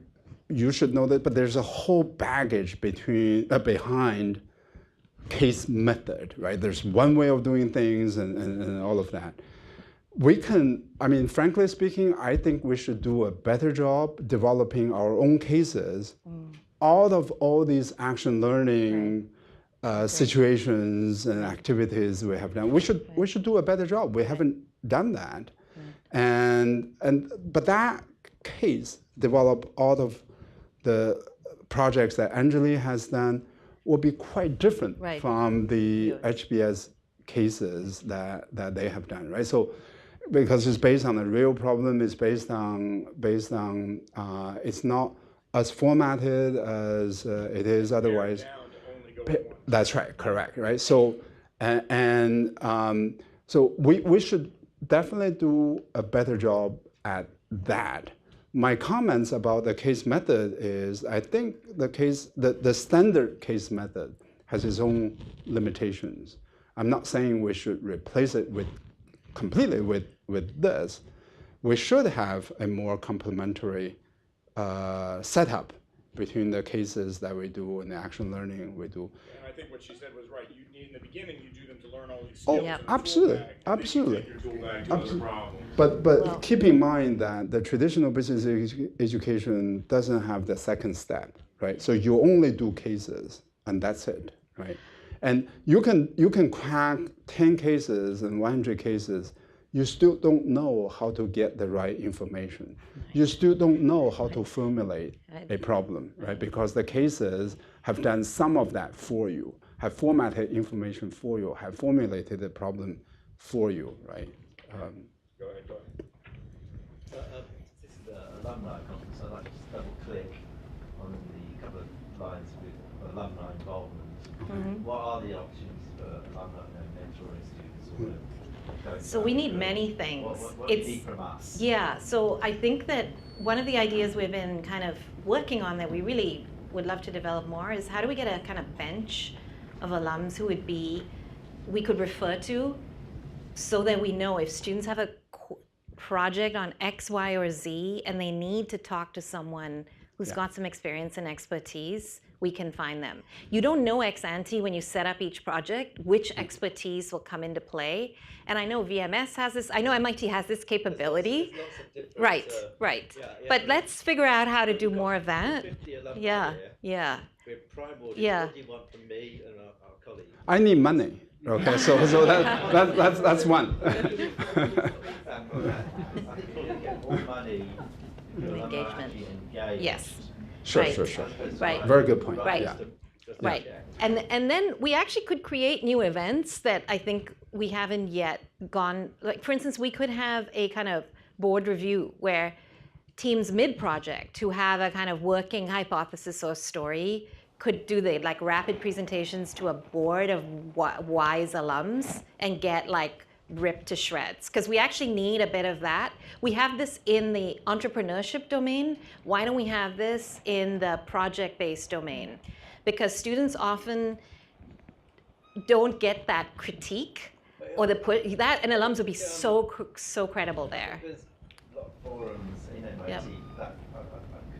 C: you should know that, but there's a whole baggage behind case method, right? There's one way of doing things and all of that. We can, I mean, frankly speaking, I think we should do a better job developing our own cases out of all these action learning situations and activities we have done. We should do a better job. We haven't done that. But that case developed out of the projects that Anjali has done will be quite different from the HBS cases that they have done, right? So, because it's based on a real problem, it's based on it's not as formatted as it is otherwise. That's right, correct, right? So, so we should definitely do a better job at that. My comments about the case method is, I think the standard case method has its own limitations. I'm not saying we should replace it completely with this. We should have a more complementary setup between the cases that we do and the action learning we do.
J: And I think what she said was right. In the beginning, you do them to learn all these skills.
C: Oh, absolutely, absolutely.
J: Take your tool bag to other problems.
C: But keep in mind that the traditional business education doesn't have the second step, right? So you only do cases, and that's it, right? And you can crack 10 cases and 100 cases. You still don't know how to get the right information. You still don't know how to formulate a problem, right? Because the cases have done some of that for you, have formatted information for you, have formulated the problem for you, right?
J: Go ahead.
K: This is the alumni conference. I'd like to just double click on the couple of lines with alumni involvement. What are the opportunities for alumni mentoring students?
E: So we need many things.
K: What do you need from us?
E: Yeah, so I think that one of the ideas we've been kind of working on that we really would love to develop more is how do we get a kind of bench of alums who we could refer to, so that we know if students have a project on X, Y, or Z and they need to talk to someone who's got some experience and expertise, we can find them. You don't know ex ante when you set up each project which expertise will come into play. And I know VMS has this, I know MIT has this capability. Right. But let's figure out how to do more of that. Yeah.
K: We're primordial. What do you want from me and our colleagues?
C: I need money. Okay, so that's one.
K: I think we'll get more money
E: engagement.
K: Engaged.
E: Yes.
C: Sure.
E: Right.
C: Very good point.
E: Right.
C: Yeah.
E: Right. And then we actually could create new events that I think we haven't yet gone, like for instance, we could have a kind of board review where teams mid-project who have a kind of working hypothesis or story could do the like rapid presentations to a board of wise alums and get like ripped to shreds, because we actually need a bit of that. We have this in the entrepreneurship domain. Why don't we have this in the project-based domain? Because students often don't get that critique or that, and alums would be so credible there.
K: There's a lot of forums in MIT that I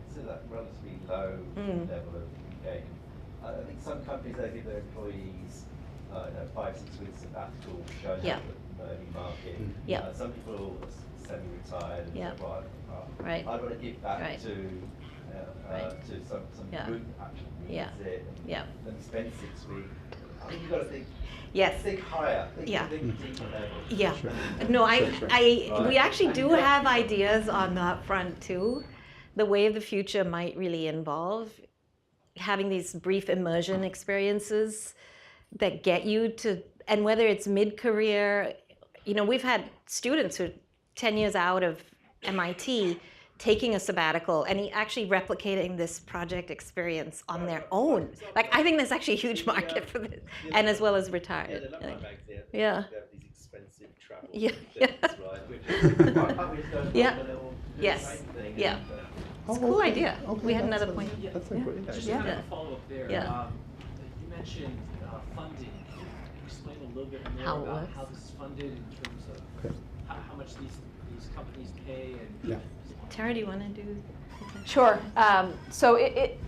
K: consider that relatively low level of engagement. I think some companies, they give their employees 5-6 weeks sabbatical, going out the emerging market. Some people are semi-retired and say, well, I want to give back to some good actual needs it. And let me spend 6 weeks. I think you've got to think. Think higher. Think deeper level.
E: No, we actually do have ideas on that front too. The way of the future might really involve having these brief immersion experiences that get you to, and whether it's mid-career, we've had students who are 10 years out of MIT taking a sabbatical and actually replicating this project experience on their own. Like, I think there's actually a huge market for this, and as well as retired.
K: They have these expensive travel things, right?
E: It's a cool idea.
C: Okay,
E: We had another point.
C: That's a great idea.
L: Just kind of a follow-up there. You mentioned funding. Can you explain a little bit more about how this is funded in terms of how much these companies pay? And
E: Tara, do you want to do?
B: Sure. So it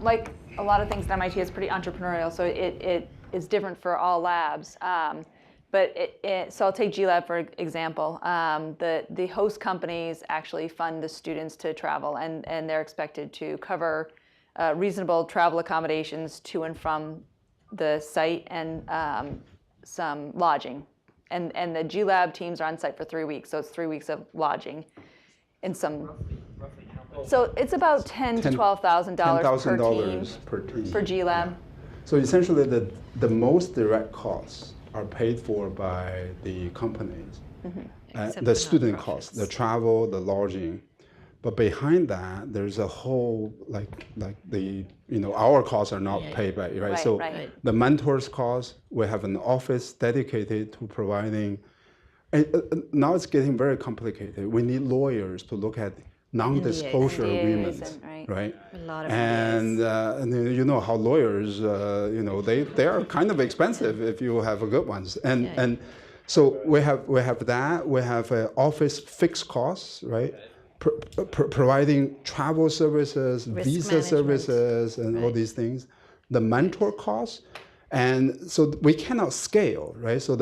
B: like a lot of things at MIT, is pretty entrepreneurial. So it is different for all labs. So I'll take GLab for example. The host companies actually fund the students to travel, and they're expected to cover reasonable travel accommodations to and from the site and some lodging. And the GLab teams are on site for 3 weeks, so it's 3 weeks of lodging. In some, so it's about $10,000 to $12,000 per team for GLab.
C: So essentially, the most direct costs are paid for by the companies. The student costs, the travel, the lodging. But behind that, there's a whole our costs are not paid by, right? So the mentors costs, we have an office dedicated to providing. Now it's getting very complicated. We need lawyers to look at non-disclosure agreements, right?
E: A lot of
C: and you know how lawyers, they are kind of expensive if you have good ones. And so we have that. We have office fixed costs, right? Providing travel services, visa services, and all these things. The mentor costs. And so we cannot scale, right? So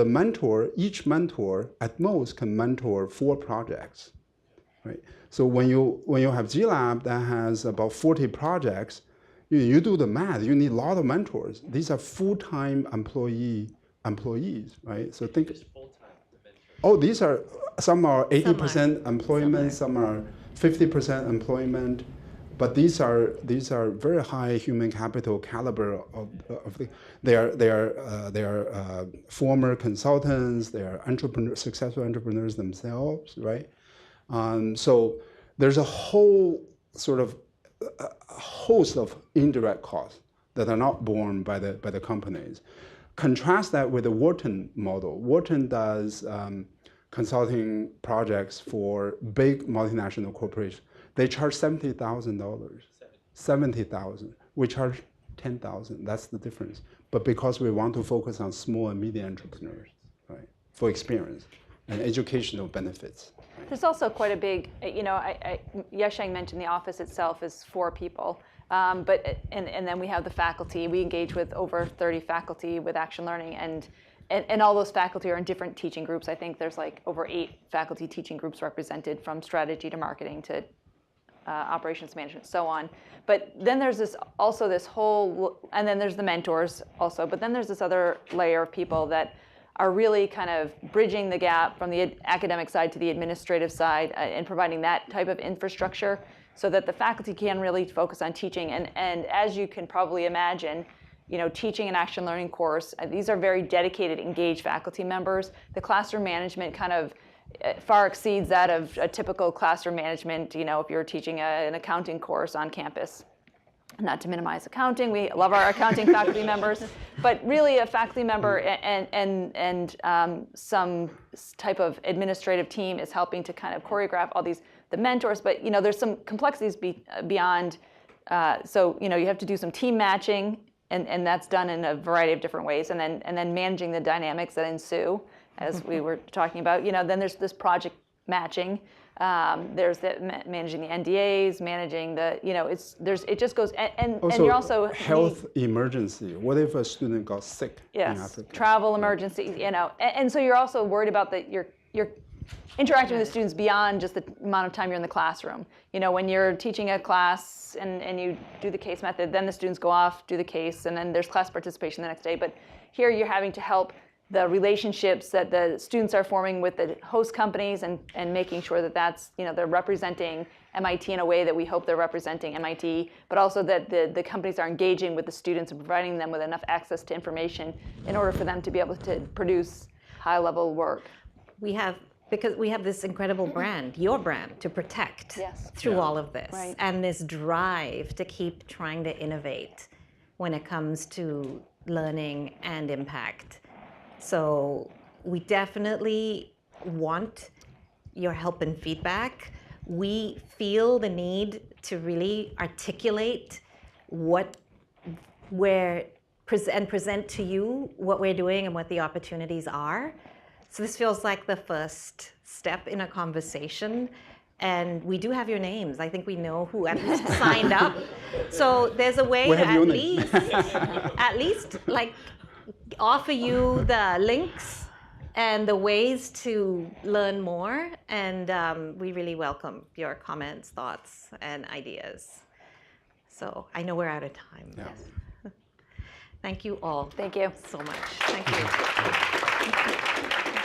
C: each mentor at most can mentor 4 projects, right? So when you have GLab that has about 40 projects, you do the math. You need a lot of mentors. These are full-time employees, right? So think. These are some are 80% employment, some are 50% employment. But these are very high human capital caliber they are former consultants, they are successful entrepreneurs themselves, right? So there's a whole sort of a host of indirect costs that are not borne by the companies. Contrast that with the Wharton model. Wharton does consulting projects for big multinational corporations. They charge $70,000. 70,000. We charge 10,000. That's the difference. But because we want to focus on small and medium entrepreneurs, right, for experience and educational benefits. Right?
B: There's also quite a big, Yasheng mentioned the office itself is 4 people, and then we have the faculty. We engage with over 30 faculty with action learning, and all those faculty are in different teaching groups. I think there's like over 8 faculty teaching groups represented, from strategy to marketing to operations management, so on. But then there's this whole, and then there's the mentors also, but then there's this other layer of people that are really kind of bridging the gap from the academic side to the administrative side and providing that type of infrastructure so that the faculty can really focus on teaching. And as you can probably imagine, teaching an action learning course, these are very dedicated, engaged faculty members. The classroom management kind of far exceeds that of a typical classroom management, if you're teaching an accounting course on campus. Not to minimize accounting, we love our accounting faculty members, but really a faculty member and some type of administrative team is helping to kind of choreograph all the mentors, but there's some complexities beyond, so you have to do some team matching, and that's done in a variety of different ways, and then managing the dynamics that ensue, as we were talking about. Then there's this project matching. There's managing the NDAs, managing the, it just goes, and you're also
C: health emergency. What if a student got sick?
B: Yes, travel emergency, and so you're also worried about that you're interacting with the students beyond just the amount of time you're in the classroom. When you're teaching a class and you do the case method, then the students go off, do the case, and then there's class participation the next day. But here you're having to help the relationships that the students are forming with the host companies and making sure that that's, they're representing MIT in a way that we hope they're representing MIT, but also that the companies are engaging with the students and providing them with enough access to information in order for them to be able to produce high-level work.
E: Because we have this incredible brand, your brand, to protect through all of this.
B: Right.
E: And this drive to keep trying to innovate when it comes to learning and impact. So we definitely want your help and feedback. We feel the need to really articulate and present to you what we're doing and what the opportunities are. So this feels like the first step in a conversation. And we do have your names. I think we know who at least signed up. So there's a way to at least like offer you the links and the ways to learn more. And we really welcome your comments, thoughts, and ideas. So I know we're out of time.
C: Yeah.
E: Yes. Thank you all.
B: Thank you
E: so much. Thank you.